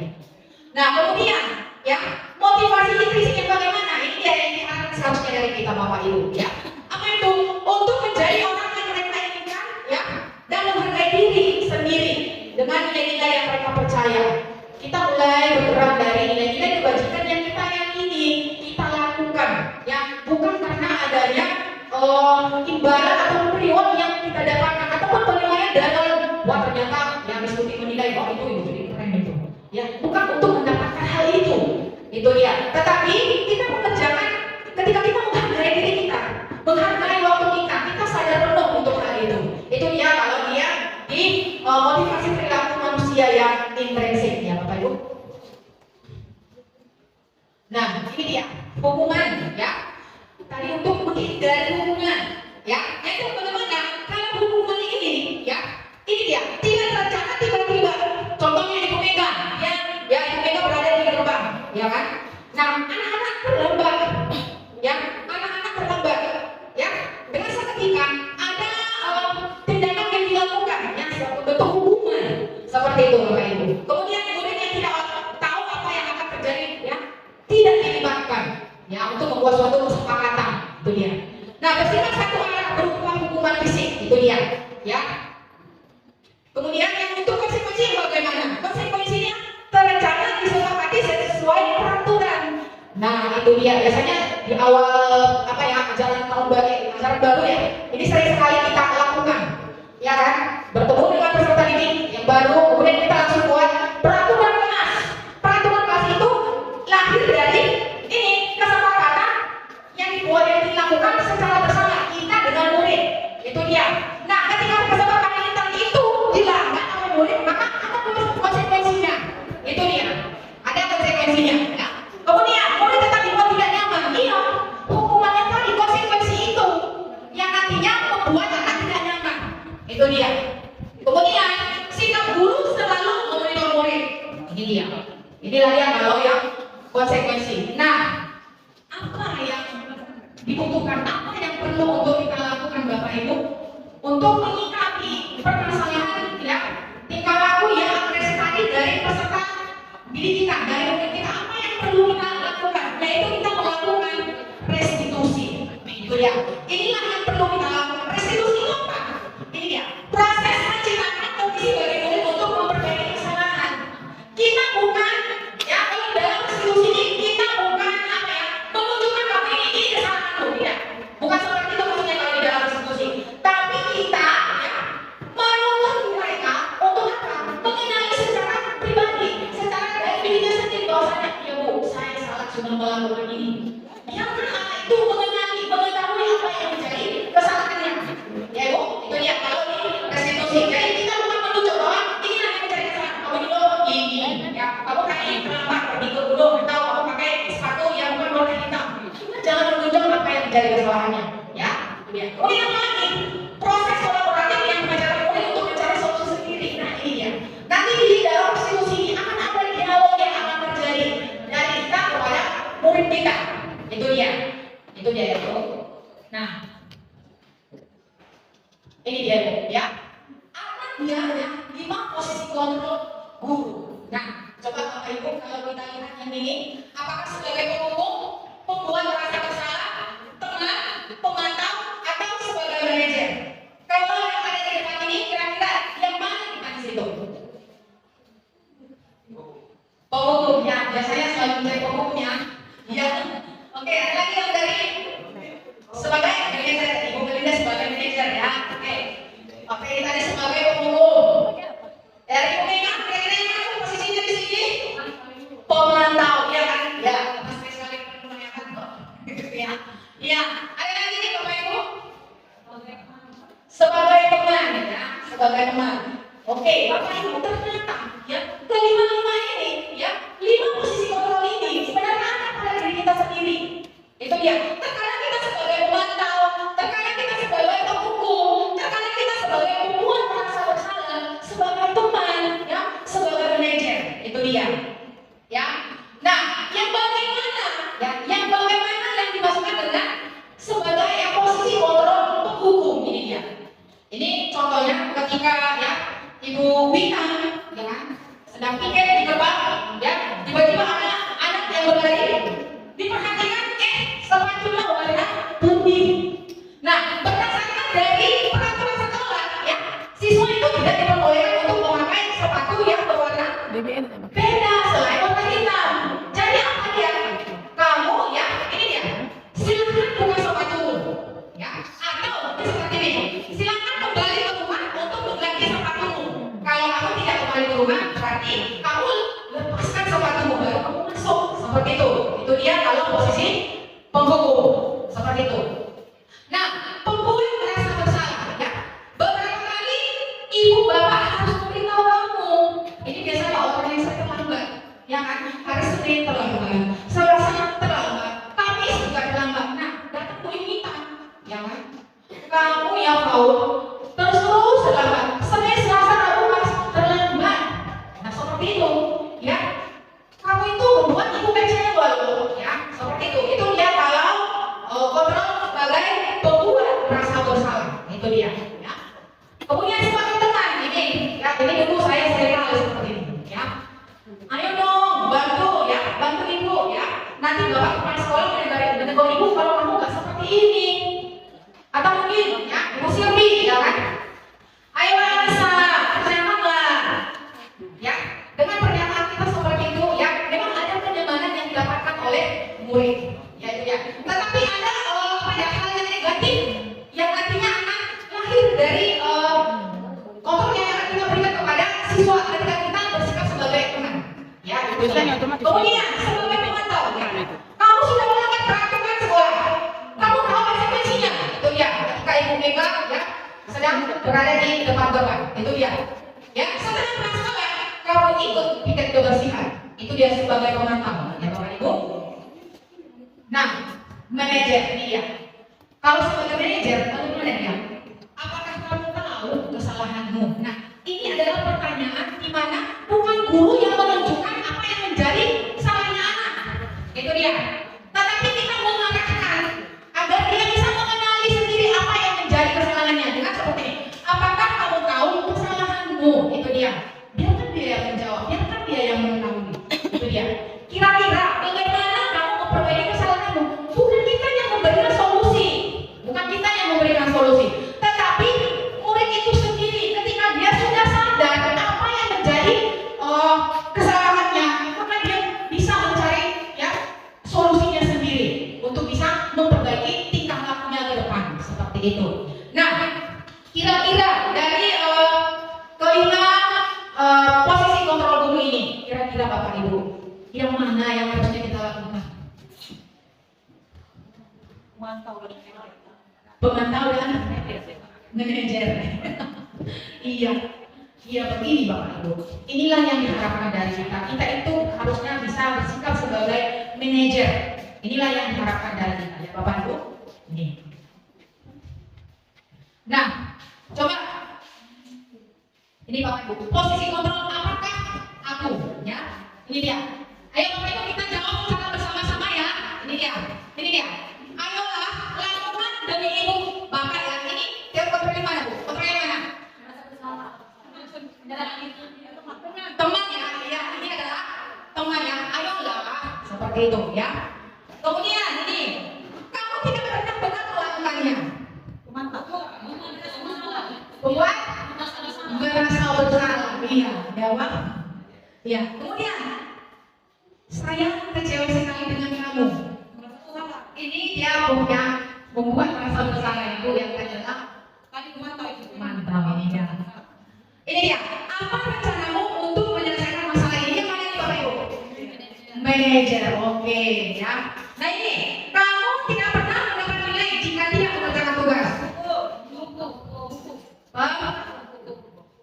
Nah kemudian ya motivasi intrinsik yang bagaimana? Ini dia yang diharapkan seharusnya dari kita Bapak Ibu ya. Apa itu? Untuk menjadi orang yang mereka inginkan ya dan menghargai diri sendiri dengan nilai-nilai yang mereka percaya. Kita mulai bergerak dari nilai-nilai kebajikan yang kita yakini, kita lakukan ya bukan karena adanya imbalan atau reward yang kita dapatkan ataupun penilaian dalam wah ternyata yang diskusi menilai bahwa itu jadi keren itu ya bukan untuk mendapatkan hal itu dia. Tetapi kita mengerjakan ketika kita menghargai diri kita, menghargai waktu kita sadar penuh untuk hal itu. Itu dia kalau dia di motivasi perilaku manusia yang intrinsik ya Bapak Ibu. Nah ini dia hukuman ya. Tadi untuk menghindari hukuman ya. Itu bagaimana kalau hukuman ini ya. Ini dia tidak terencana tiba-tiba. Contohnya Ibu Mega ya Ibu Mega berada di gerbang ya kan. Nah anak-anak terlambat ya. Anak-anak terlambat ya. Dengan seketika ada tindakan yang dilakukan ya suatu bentuk hukuman seperti itu Bapak Ibu. Kemudian murid yang tidak tahu apa yang akan terjadi ya tidak dilibatkan ya untuk membuat suatu kesepakatan itu dia. Nah bersifat satu arah berupa hukuman fisik itu dia ya. Kemudian yang untuk konsekuensi bagaimana? Konsekuensinya terencana disepakati sesuai peraturan. Nah itu dia biasanya di awal apa ya ajaran tahun baru ya. Ini sering sekali kita lakukan ya kan. Bertemu dengan peserta didik yang baru kemudian kita langsung buat peraturan kelas. Peraturan kelas itu lahir dari ini kesepakatan yang dibuat yang dilakukan secara bersama kita dengan murid. Itu dia. Nah ketika kesepakatan itu dilanggar oleh murid maka akan Ini dia. Inilah dia kalau yang konsekuensi. Nah, apa yang dibutuhkan? Apa yang perlu untuk kita lakukan Bapak Ibu untuk menyikapi permasalahan ya tingkah laku yang agresif tadi dari peserta didik kita, dari murid kita? Apa yang perlu kita lakukan? Yaitu kita melakukan restitusi. Itu dia. Inilah yang perlu kita lakukan. Restitusi itu apa? Ini dia. Proses menciptakan kondisi bagi murid untuk memperbaiki kesalahan. Kita bukan ya kalau dalam restitusi ini kita bukan apa ya menunjukkan bahwa ini kesalahanmu, tidak. Bukan seperti itu maksudnya kalau di dalam restitusi. Tapi kita ya menuntut mereka untuk apa? Mengenali secara pribadi, secara dari dirinya sendiri bahwasanya ya Bu, saya salah sudah melakukan ini. Yang pertama itu mengenali, mengetahui apa yang menjadi kesalahannya. Ya Bu, itu dia kalau di restitusi. Jadi kita bukan menunjuk bahwa ini yang menjadi kesalahan. Kamu itu ini, ya kamu kayak kenapa pergi ke gunung atau kamu pakai sepatu yang bukan warna hitam. Kita jangan menunjuk apa yang menjadi kesalahannya. Ya, itu dia. Kemudian lagi proses kolaboratif yang mengajarkan murid untuk mencari solusi sendiri. Nah ini dia. Nanti di dalam restitusi ini akan ada dialog yang akan terjadi dari kita kepada murid kita. Itu dia ya Bu. Nah, ini dia Bu ya. Ada dia ya 5 posisi kontrol guru. Nah, coba Bapak Ibu kalau kita lihat yang ini, apakah sebagai pemukul, pembuat merasa bersalah, teman, pemantau, atau sebagai manajer? Kalau yang ada di depan ini kira-kira yang mana kita di situ? Pemukul ya, biasanya selalu mencari pemukul ya. Ya. Oke, ada lagi yang dari sebagai manajer, Ibu Melinda sebagai manajer ya. Oke, tadi sebagai pemukul. Dari Ibu Mega, kira-kira yang mana posisinya di sini? Pemantau, ya kan? Ya, Mas sekali menanyakan kok. Ya. Ya, ada lagi nih Bapak Ibu? Sebagai teman ya, sebagai teman. Oke, Bapak Ibu ternyata ya kelima-lima ini ya 5 posisi kontrol ini sebenarnya ada pada diri kita sendiri. Itu ya. Terkadang kita sebagai pemantau, terkadang kita sebagai pemukul, terkadang kita sebagai pembuat merasa bersalah, sebagai teman, ya, sebagai manajer. Itu dia. Ya. Nah, yang bagaimana? Ya, yang bagaimana yang dimaksudkan dengan sebagai yang posisi kontrol penghukum ini dia. Ini contohnya ketika ya Ibu Wita ya kan sedang piket di gerbang ya tiba-tiba ada anak yang berlari diperhatikan sepatunya warna putih. Nah berdasarkan dari peraturan sekolah ya siswa itu tidak diperbolehkan untuk memakai sepatu yang berwarna beda selain warna hitam. Jadi apa dia? Kamu ya ini dia silakan buka sepatu ya atau seperti ini silakan kembali ke rumah untuk mengganti sepatumu. Kalau kamu tidak kembali ke rumah berarti kamu lepaskan sepatumu baru kamu masuk seperti itu. Itu dia kalau posisi penghukum seperti itu. Nah, pembuat merasa bersalah ya. Beberapa kali ibu bapak harus memberitahu kamu. Ini biasanya orang yang sering terlambat, ya kan? Hari Senin terlambat, Selasa terlambat, Kamis juga terlambat. Nah, datang Bu Wita, ya kan? Kamu yang tahu terus terlambat. Senin, Selasa, Rabu, Kamis terlambat. Nah, seperti itu, ya. Kamu itu membuat ibu kecewa loh, ya. Seperti itu. Itu dia kalau kontrol sebagai pembuat merasa bersalah. Itu dia, ya. Kemudian sebagai teman ini, ya. Ini dulu saya sering kali seperti ini, ya. Ayo dong, bantu, ya. Bantu ibu, ya. Nanti bapak kepala sekolah menegur ibu kalau kamu nggak seperti ini. Atau mungkin, ya, Ibu Silvi, ya kan? Ayo Anissa, kerjakanlah, ya. Dengan pernyataan kita seperti itu, ya, memang ada kenyamanan yang didapatkan oleh murid, ya itu ya. Tetapi ada hal yang negatif, yang artinya akan lahir dari kontrol yang akan kita berikan kepada siswa ketika kita bersikap sebagai teman, ya. Itu ya. Kemudian sebagai pemantau, ya. Kamu sudah melakukan peraturan sekolah, kamu tahu konsekuensinya, itu ya. Ketika Ibu Mega, ya, sedang berada di depan gerbang, itu dia. Ya, setelah sekolah kamu ikut piket kebersihan, itu dia sebagai pemantau, ya Bapak Ibu. Nah, manajer ini ya. Kalau sebagai manajer, bagaimana dia? Apakah kamu tahu kesalahanmu? Nah, ini adalah pertanyaan di mana bukan guru yang menunjukkan dia. Biarkan dia yang menjawab, biarkan dia yang menanggung. Itu dia. Kira-kira bagaimana kamu memperbaiki kesalahanmu? Bukan kita yang memberikan solusi, bukan kita yang memberikan solusi, tetapi murid itu sendiri ketika dia sudah sadar apa yang menjadi kesalahannya, maka dia bisa mencari ya solusinya sendiri untuk bisa memperbaiki tingkah lakunya ke depan seperti itu. Nah, kira-kira dari kelima posisi kontrol guru ini, kira-kira Bapak Ibu, yang mana yang harusnya kita lakukan? Pemantau dan manajer. Iya begini Bapak Ibu. Inilah yang diharapkan dari kita. Kita itu harusnya bisa bersikap sebagai manajer. Inilah yang diharapkan dari kita ya Bapak Ibu. Ini. Nah, coba ini Bapak Ibu. Posisi kontrol apakah aku? Ya, ini dia. Ayo Bapak Ibu kita jawab secara bersama-sama ya. Ini dia. Ini dia. Ayolah lakukan demi ibu Bapak ya. Ini dia kontrolnya mana Bu? Kontrolnya mana? Teman ya. Ya, ini adalah teman ya. Ayolah seperti itu ya. Kemudian ini kamu tidak pernah benar melakukannya. Buat merasa bersalah. Iya, jawab. Iya. Kemudian saya kecewa sekali dengan kamu. Ini dia yang membuat merasa bersalah itu yang adalah tadi mantap ini ya. Ini dia. Apa rencanamu untuk menyelesaikan masalah ini? Yang mana nih Bapak Ibu? Manajer. Oke ya. Nah ini kamu tidak pernah mendapat nilai jika tidak mengerjakan tugas.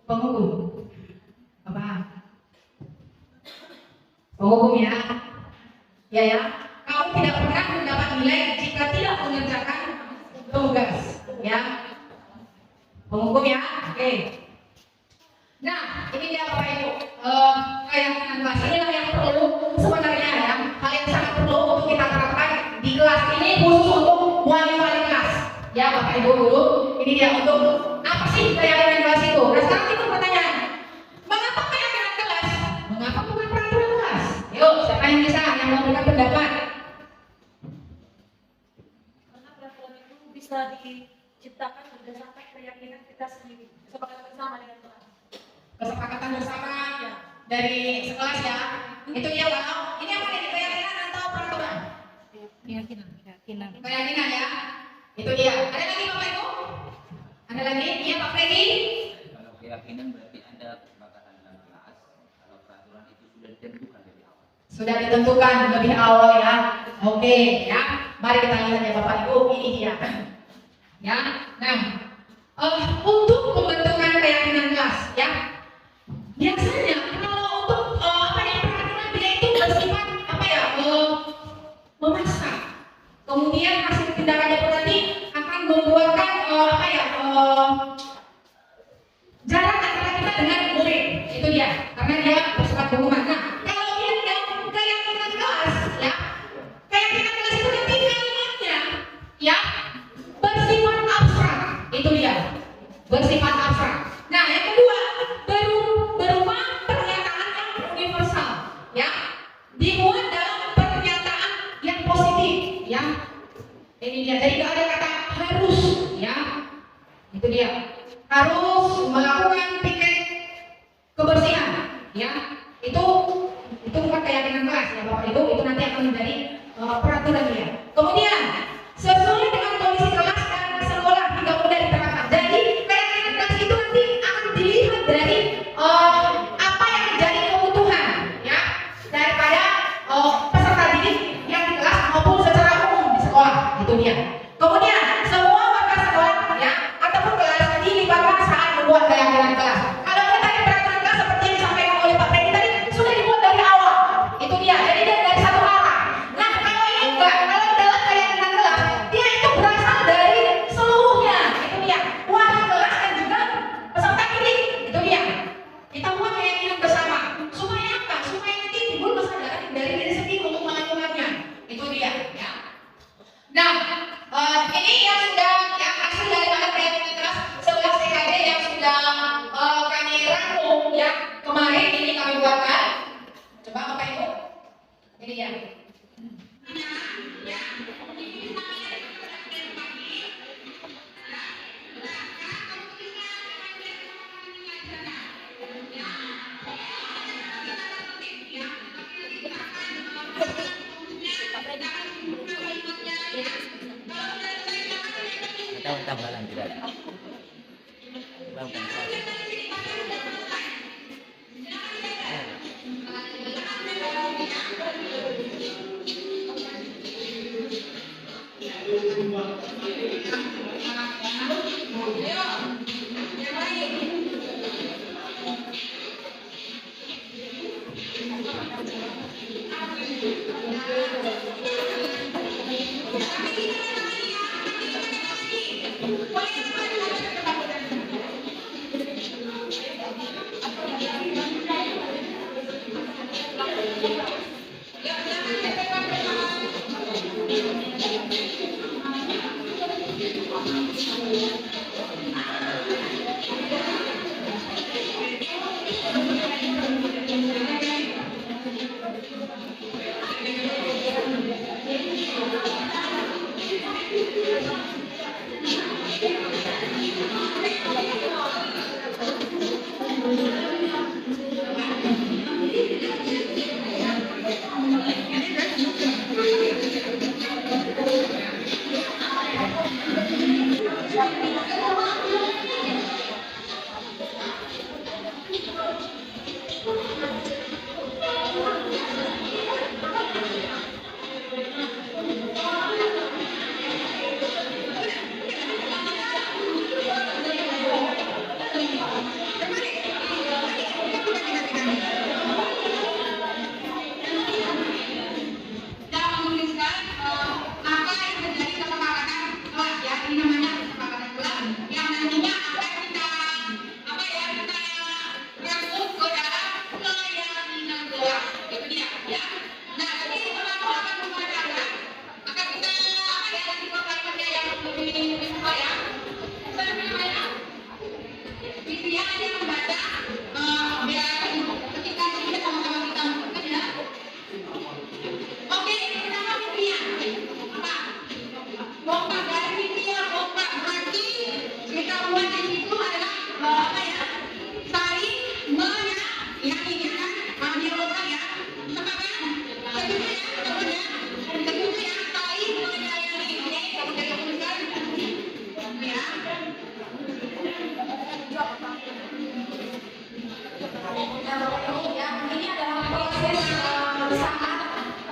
Penghukum. Apa? Penghukum ya. Ya ya. Kamu tidak pernah mendapat nilai jika tidak mengerjakan tugas. Ya. Penghukum ya. Oke. Nah, ini dia Bapak Ibu. Keyakinan kelas inilah yang perlu sebenarnya ya. Hal yang sangat perlu untuk kita terapkan di kelas ini khusus untuk wali-wali kelas. Ya Bapak Ibu guru. Ini dia untuk apa sih keyakinan kelas itu? Nah sekarang itu pertanyaan. Mengapa keyakinan kelas? Mengapa bukan peraturan kelas? Yuk, siapa yang bisa yang memberikan pendapat? Karena peraturan itu bisa diciptakan berdasarkan keyakinan kita sendiri. Kesepakatan bersama dengan kelas. Kesepakatan bersama ya, dari sekelas ya. Itu dia kalau ini apa nih keyakinan atau peraturan? Keyakinan. Keyakinan ya. Itu dia. Ada lagi Bapak Ibu? Ada lagi? Iya Pak Freddy? Kalau keyakinan berarti ada kesepakatan dalam kelas. Kalau peraturan itu sudah ditentukan lebih awal. Sudah ditentukan lebih awal ya. Oke ya. Mari kita lihat ya Bapak Ibu. Ini dia. Ya. Nah, untuk pembentukan keyakinan kelas ya. Biasanya kalau untuk peraturan dia itu bersifat memaksa. Kemudian hasil tindakannya itu nanti akan membuatkan jarak antara kita dengan murid. Itu dia. Karena dia bersifat hukuman. Nah, kalau dia keyakinan kelas ya. Keyakinan kelas itu nanti kalimatnya ya bersifat abstrak. Itu dia. Bersifat abstrak. Nah, yang kedua berupa pernyataan yang universal ya. Dimuat dalam pernyataan yang positif ya. Ini dia. Jadi tidak ada kata harus ya. Itu dia. Harus melakukan piket kebersihan ya. Itu tambahan tidak ada. Bukan.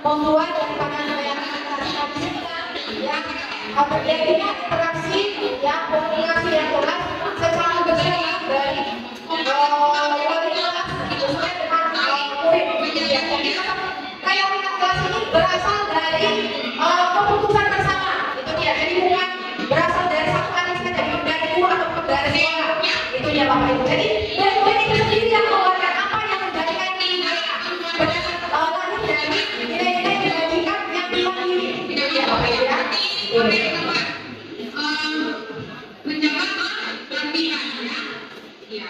Membuat daripada layanan yang terjadinya interaksi yang komunikasi yang jelas secara bersama dari wali kelas sesuai dengan murid. Kayak minat kelas ini berasal dari keputusan bersama, itu dia. Jadi bukan berasal dari satu kali saja, dari dua atau dari sekolah, itu dia Bapak Ibu. Jadi murid itu sendiri yang mengeluarkan apa yang menjadikan mereka berdasarkan lahir dari nilai-nilai kebajikan yang dimiliki, itu dia Bapak Ibu ya. Menjaga pelatihan ya.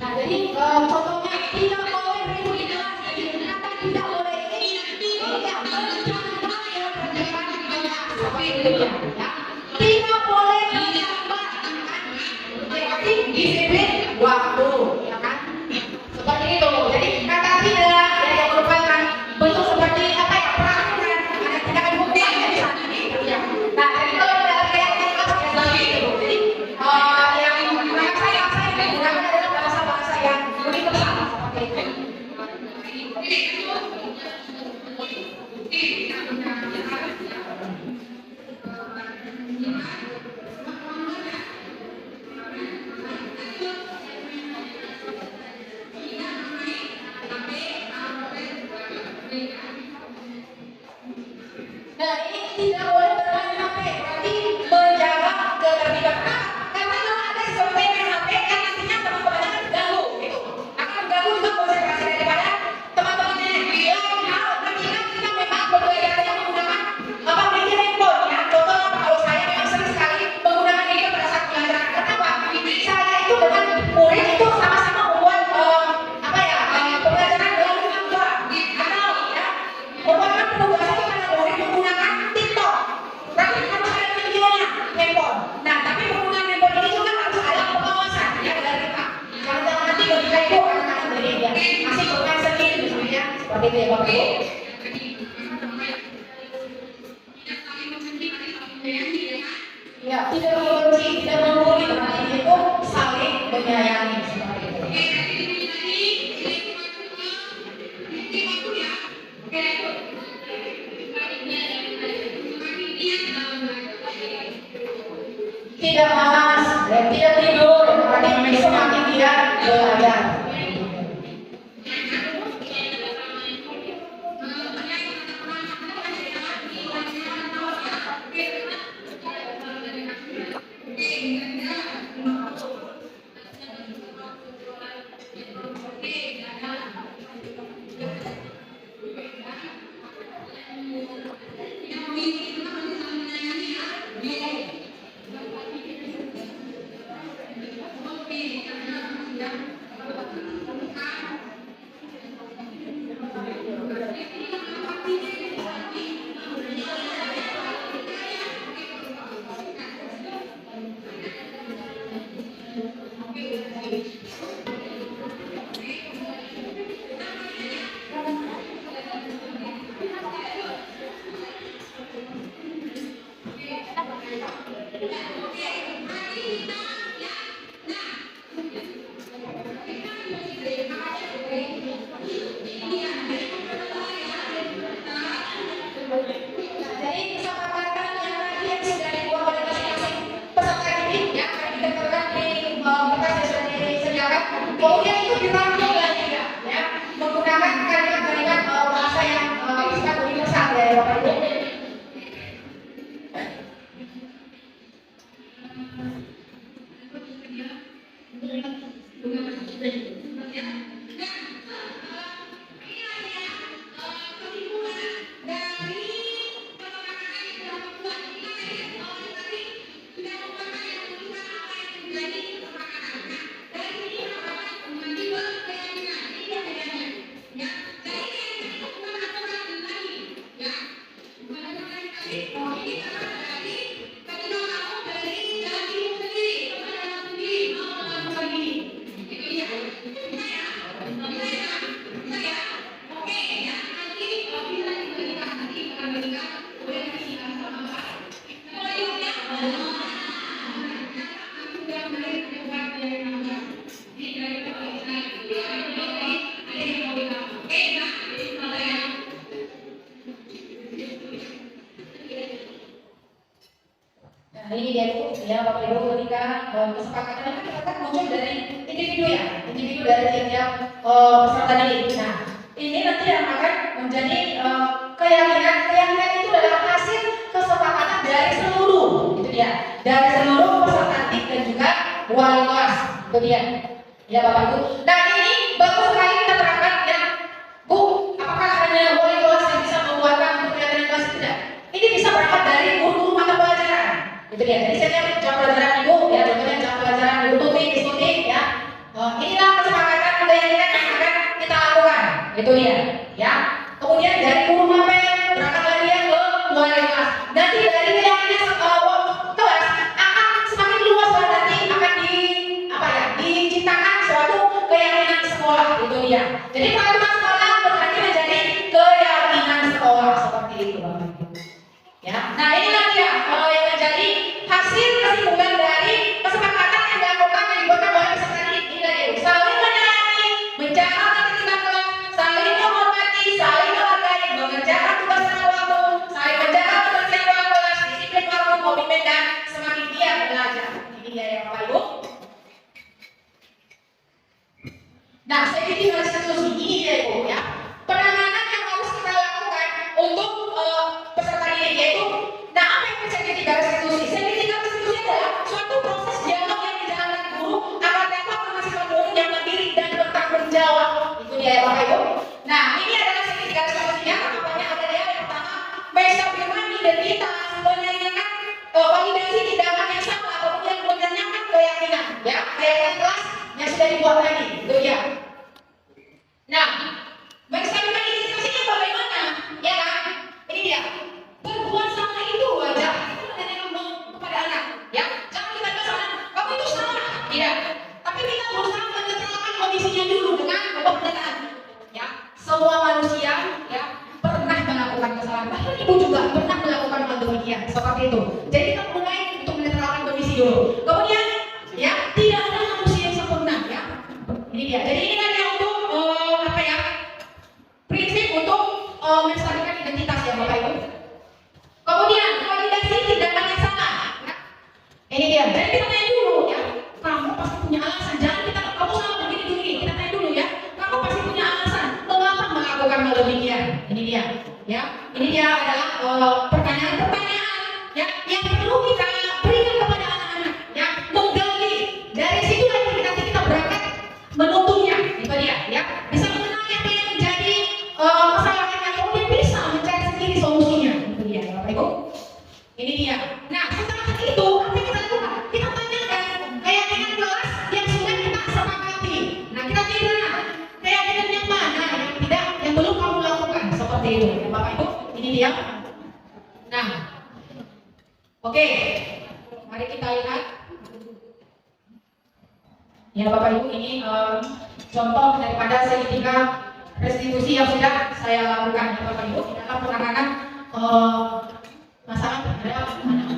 Nah, jadi contohnya tidak boleh beribu di kelas. Jadi kata tidak boleh ini tidak bercanda ya terdepan di kelas. Seperti itu ya. Tidak boleh bercanda. Berarti disiplin waktu, ya kan? Seperti itu. Jadi kata tidak yang merupakan bentuk seperti apa ya, peraturan, ada tindakan hukum yang bisa ya. Nah, jadi kalau tidak ada yang seperti itu. Jadi yang saya menggunakan adalah bahasa-bahasa yang universal seperti itu. Nah, ini tidak boleh bermain HP, berarti menjaga ketertiban. Karena kalau ada sesuatu yang main HP yang nantinya teman-temannya akan terganggu, gitu. Akan terganggu juga konsentrasi daripada teman-temannya. Kalau ketika kita memang berbelajar yang menggunakan bikin handphone, ya. Contoh kalau saya memang sering sekali menggunakan ini pada saat pelajaran. Kenapa? Saya itu dengan murid itu sama-sama membuat pembelajaran dalam lingkungan dua. Atau ya, merupakan penugasan kepada murid menggunakan TikTok. Tapi harus ada videonya, handphone. Nah, tapi penggunaan handphone ini juga harus ada pengawasan ya dari kita. Jangan nanti ketika itu anak-anak dari dia masih bermain sendiri misalnya seperti itu ya Bapak Ibu. semakin dia belajar. Kemudian itu dirangkum lagi ya, menggunakan kalimat-kalimat bahasa yang sangat universal ya Bapak Ibu. Nah ini dia Bu, ya Bapak Ibu, ketika kesepakatan itu kita muncul dari individu ya, individu dari tiap-tiap peserta didik. Nah ini nanti yang akan menjadi keyakinan itu adalah hasil kesepakatan dari seluruh, itu dia, dari seluruh peserta didik dan juga wali kelas, itu dia, ya Bapak Ibu. Nah ini bagus sekali kita terapkan ya, Bu. Apakah hanya wali kelas yang bisa membuatkan keyakinan kelas tidak? Ini bisa berangkat dari guru mata pelajaran. Itu dia. Jadi saya jam pelajaran Ibu ya, contohnya jam pelajaran Ibu Tuti, diskusi ya. Inilah kesepakatan keyakinan yang akan kita lakukan. Itu dia, ya. Kemudian dari guru mapel berangkat lagi yang ke wali kelas. Nanti dari keyakinan kelas akan semakin luas dan nanti akan diciptakan suatu keyakinan sekolah. Itu dia. Jadi peraturan sekolah berarti menjadi keyakinan sekolah seperti itu, Bapak Ibu. Ya. Nah inilah dia yang menjadi hasil kesimpulan dari kesepakatan yang dilakukan yang dibuatkan oleh peserta didik. Ini dia, saling menyayangi, menjaga ketertiban kelas, saling menghormati, saling menghargai, mengerjakan tugas tepat waktu, saling menjaga kebersihan ruang kelas, disiplin waktu, komitmen dan semakin giat belajar. Ini dia ya Bapak Ibu. Nah, saya bikin institusi ini dia Ibu ya. Penanganan yang harus kita lakukan untuk peserta didik yaitu, nah apa yang menjadi garis institusi? Sertifikat institusi adalah suatu proses dialog yang dijalankan guru agar dapat menghasilkan murid yang mandiri dan bertanggung jawab. Itu dia ya Bapak Ibu. Nah ini adalah sertifikat institusinya. Tahapannya ada ya. Yang pertama, menstabilkan identitas, menyanyikan validasi tindakan yang sama, kemudian menanyakan keyakinan, ya keyakinan kelas yang sudah dibuat tadi. Itu dia. Nah, menstabilkan identitasnya bagaimana? Ya kan? Ini dia. Berbuat sama itu wajar. Itu nenek ngomong kepada anak, ya. Jangan kita bilang kamu itu salah. Tidak. Tapi kita berusaha menetralkan kondisinya dulu dengan pembenaran. Ya. Semua manusia ya pernah melakukan kesalahan. Bahkan ibu juga pernah melakukan hal demikian. Seperti itu. Jadi kita mulai untuk menetralkan kondisi dulu. Kemudian ya tidak ada manusia yang sempurna ya. Ini dia. Jadi ini kan yang untuk prinsip untuk menstabilkan identitas ya Bapak Ibu. Kemudian validasi tindakan yang salah. Ya. Ini dia. Jadi kita tanya dulu ya. Kamu pas pasti punya alasan. Jangan kita, kamu salah begini. Kita tanya dulu ya. Kamu pasti punya alasan. Mengapa melakukan hal demikian? Ini dia. Ya, ini dia adalah pertanyaan-pertanyaan ya yang perlu kita berikan kepada anak-anak. Ya, menggali dari situ nanti kita berangkat menuntunnya. Itu dia. Ya, bisa mengenali apa yang menjadi masalahnya, kemudian bisa mencari sendiri solusinya. Itu dia, ya, Bapak Ibu. Ini dia. Nah, setelah itu apa yang kita lakukan? Kita tanyakan keyakinan kelas yang sudah kita sepakati. Nah, kita pilih keyakinan yang mana yang tidak, yang belum kamu lakukan seperti itu. Ya, Bapak Ibu, ini dia. Nah, oke, mari kita lihat. Ya, Bapak Ibu, ini contoh daripada segitiga restitusi yang sudah saya lakukan, ya, Bapak Ibu, di dalam penanganan masalah terhadap anak.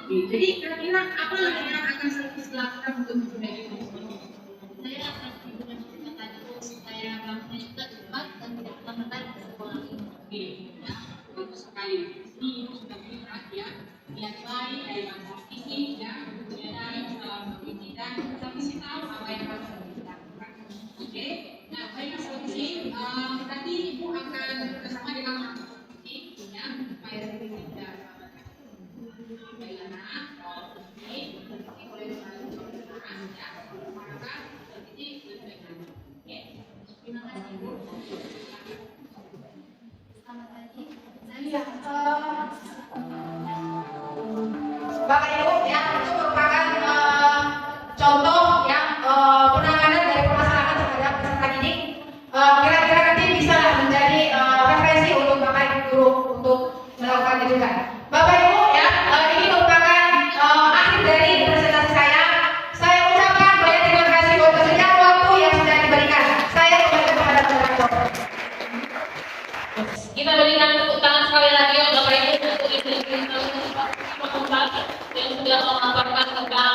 Jadi kira-kira apa yang akan saya lakukan untuk memperbaiki ini? Saya akan menceritakan itu supaya bangsa kita cepat dan tidak terlambat ke sekolah ini. Ya, bagus sekali. Ini sudah beri perhatian yang baik dari bangsa ini, ya, dari ini dan kita mesti tahu apa yang harus kita lakukan. Oke, nah baik solusi. Tadi ibu akan bersama dengan ini, ya, supaya tidak Bapak Ibu, ya, itu merupakan contoh ya penanganan dari permasalahan terhadap peserta didik. Kira-kira nanti bisa menjadi referensi untuk Bapak Ibu guru untuk melakukan rujukan. Bapak Ibu, ya, ini merupakan akhir dari presentasi saya. Saya ucapkan banyak terima kasih untuk kesediaan waktu yang sudah diberikan. Saya kembali kepada moderator. Kita berikan tepuk tangan sekali lagi untuk Bapak Ibu untuk yang sudah memaparkan tentang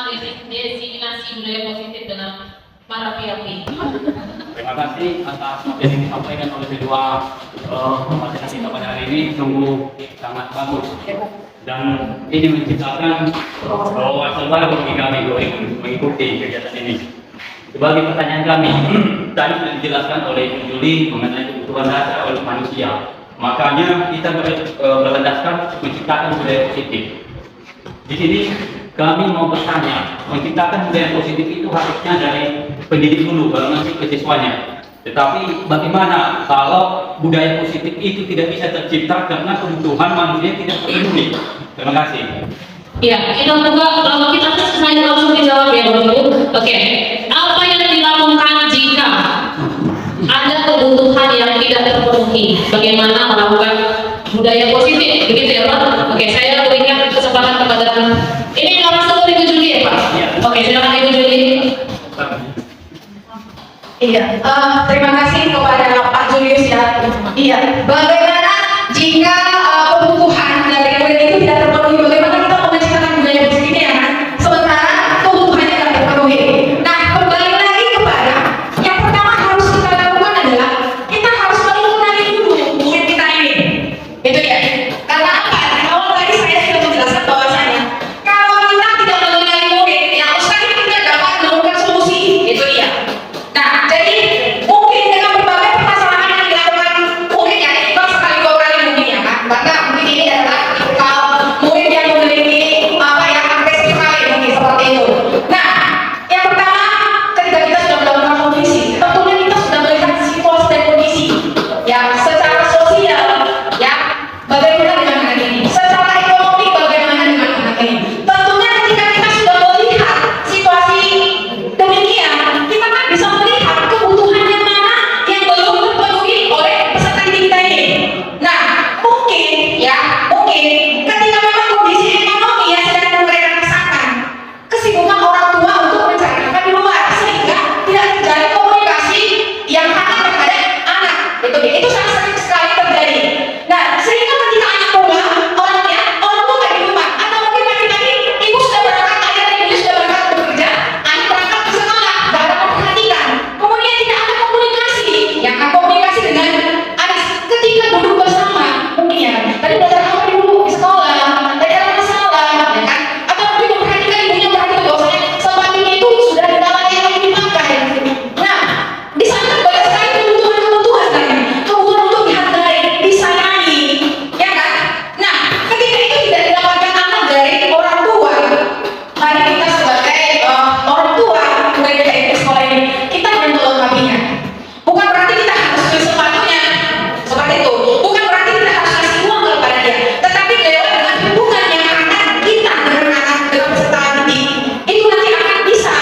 desiminasi budaya positif dengan para pihak ini. Terima kasih atas materi yang disampaikan oleh kedua materi kita pada hari ini, sungguh sangat bagus dan ini menciptakan wawasan baru bagi kami untuk mengikuti kegiatan ini. Sebagai pertanyaan kami, tadi sudah dijelaskan oleh Ibu Juli mengenai kebutuhan dasar oleh manusia. Makanya kita berlandaskan menciptakan budaya positif. Di sini kami mau bertanya, menciptakan budaya positif itu harusnya dari pendidik dulu, baru nanti ke siswanya. Tetapi bagaimana kalau budaya positif itu tidak bisa tercipta karena kebutuhan manusia tidak terpenuhi? Terima kasih. Ya, kita buka, kalau kita saya langsung dijawab ya Bapak Ibu. Oke, apa yang dilakukan jika ada kebutuhan yang tidak terpenuhi? Bagaimana melakukan budaya positif? Begitu ya Pak? Oke, saya berikan kesempatan kepada ini langsung Ibu Juli ya Pak? Oke, silakan Ibu Juli. Iya, terima kasih kepada Pak Julius ya. Iya, bagaimana jika kebutuhan dari murid itu tidak terpenuhi? Bagaimana kita mau menciptakan budaya positifnya ya kan? Sementara kebutuhannya tidak terpenuhi. Nah, kembali lagi kepada yang pertama harus kita lakukan adalah kita harus mengenali dulu murid kita ini. Itu ya. Karena apa? Di awal tadi saya sudah menjelaskan bahwasanya kalau kita tidak mengenali murid, ya mustahil kita dapat menemukan solusi. Itu dia. Nah, jadi mungkin dengan berbagai permasalahan yang dilakukan mungkin ya, itu sekali dua kali mungkin ya kan, karena mungkin ini adalah kalau murid yang memiliki apa yang agresif sekali mungkin seperti itu. Nah, yang pertama ketika kita sudah melakukan kondisi, tentunya kita sudah melihat situasi dan kondisi yang secara sosial ya bagaimana dengan anak ini, secara ekonomi bagaimana dengan anak ini. Tentunya ketika kita sudah melihat situasi demikian, kita kan bisa melihat kebutuhannya mana yang belum terpenuhi oleh peserta didik kita ini. Nah, mungkin ketika memang kondisi ekonomi yang sedang mereka rasakan, kesibukan orang tua untuk mencari makan di luar, sehingga tidak terjadi komunikasi yang hangat terhadap anak. Itu sangat sering sekali terjadi. Nah, sehingga ketika anak pulang, orang tua nggak di rumah, atau mungkin pagi-pagi ibu sudah berangkat, ayah dan ibu sudah berangkat bekerja, anak berangkat ke sekolah, nggak ada memperhatikan. Kemudian tidak ada komunikasi, yang komunikasi dengan anak ketika duduk bersama, mungkin ya, tadi belajar apa dulu di sekolah, tadi ada masalah, ya kan? Atau mungkin memperhatikan ibunya perhatikan bahwasanya sepatunya itu sudah di dalam yang lagi dipakai. Nah, di sana banyak sekali kebutuhan tadi, kebutuhan untuk dihargai, disayangi, ya kan? Nah, ketika itu tidak didapatkan anak dari orang tua, mari kita sebagai orang tua murid dari sekolah ini, kita yang melengkapinya. Bukan berarti kita harus beli sepatunya seperti itu. Bukan berarti kita harus kasih uang kepada dia. Tetapi lewat dengan hubungan yang akan kita dengan anak dengan peserta didik, itu nanti akan bisa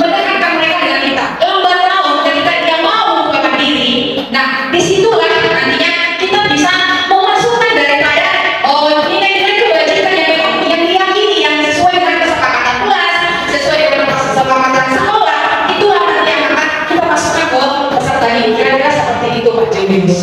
mendekatkan mereka dengan kita. Lambat laun ketika dia mau membukakan diri, nah disitulah nantinya kita bisa memasukkan daripada nilai-nilai kebajikan yang memang yang diyakini yang sesuai dengan kesepakatan kelas, sesuai dengan kesepakatan sekolah. Itulah nanti yang akan kita masukkan ke peserta didik. Kira-kira seperti itu Pak Julius.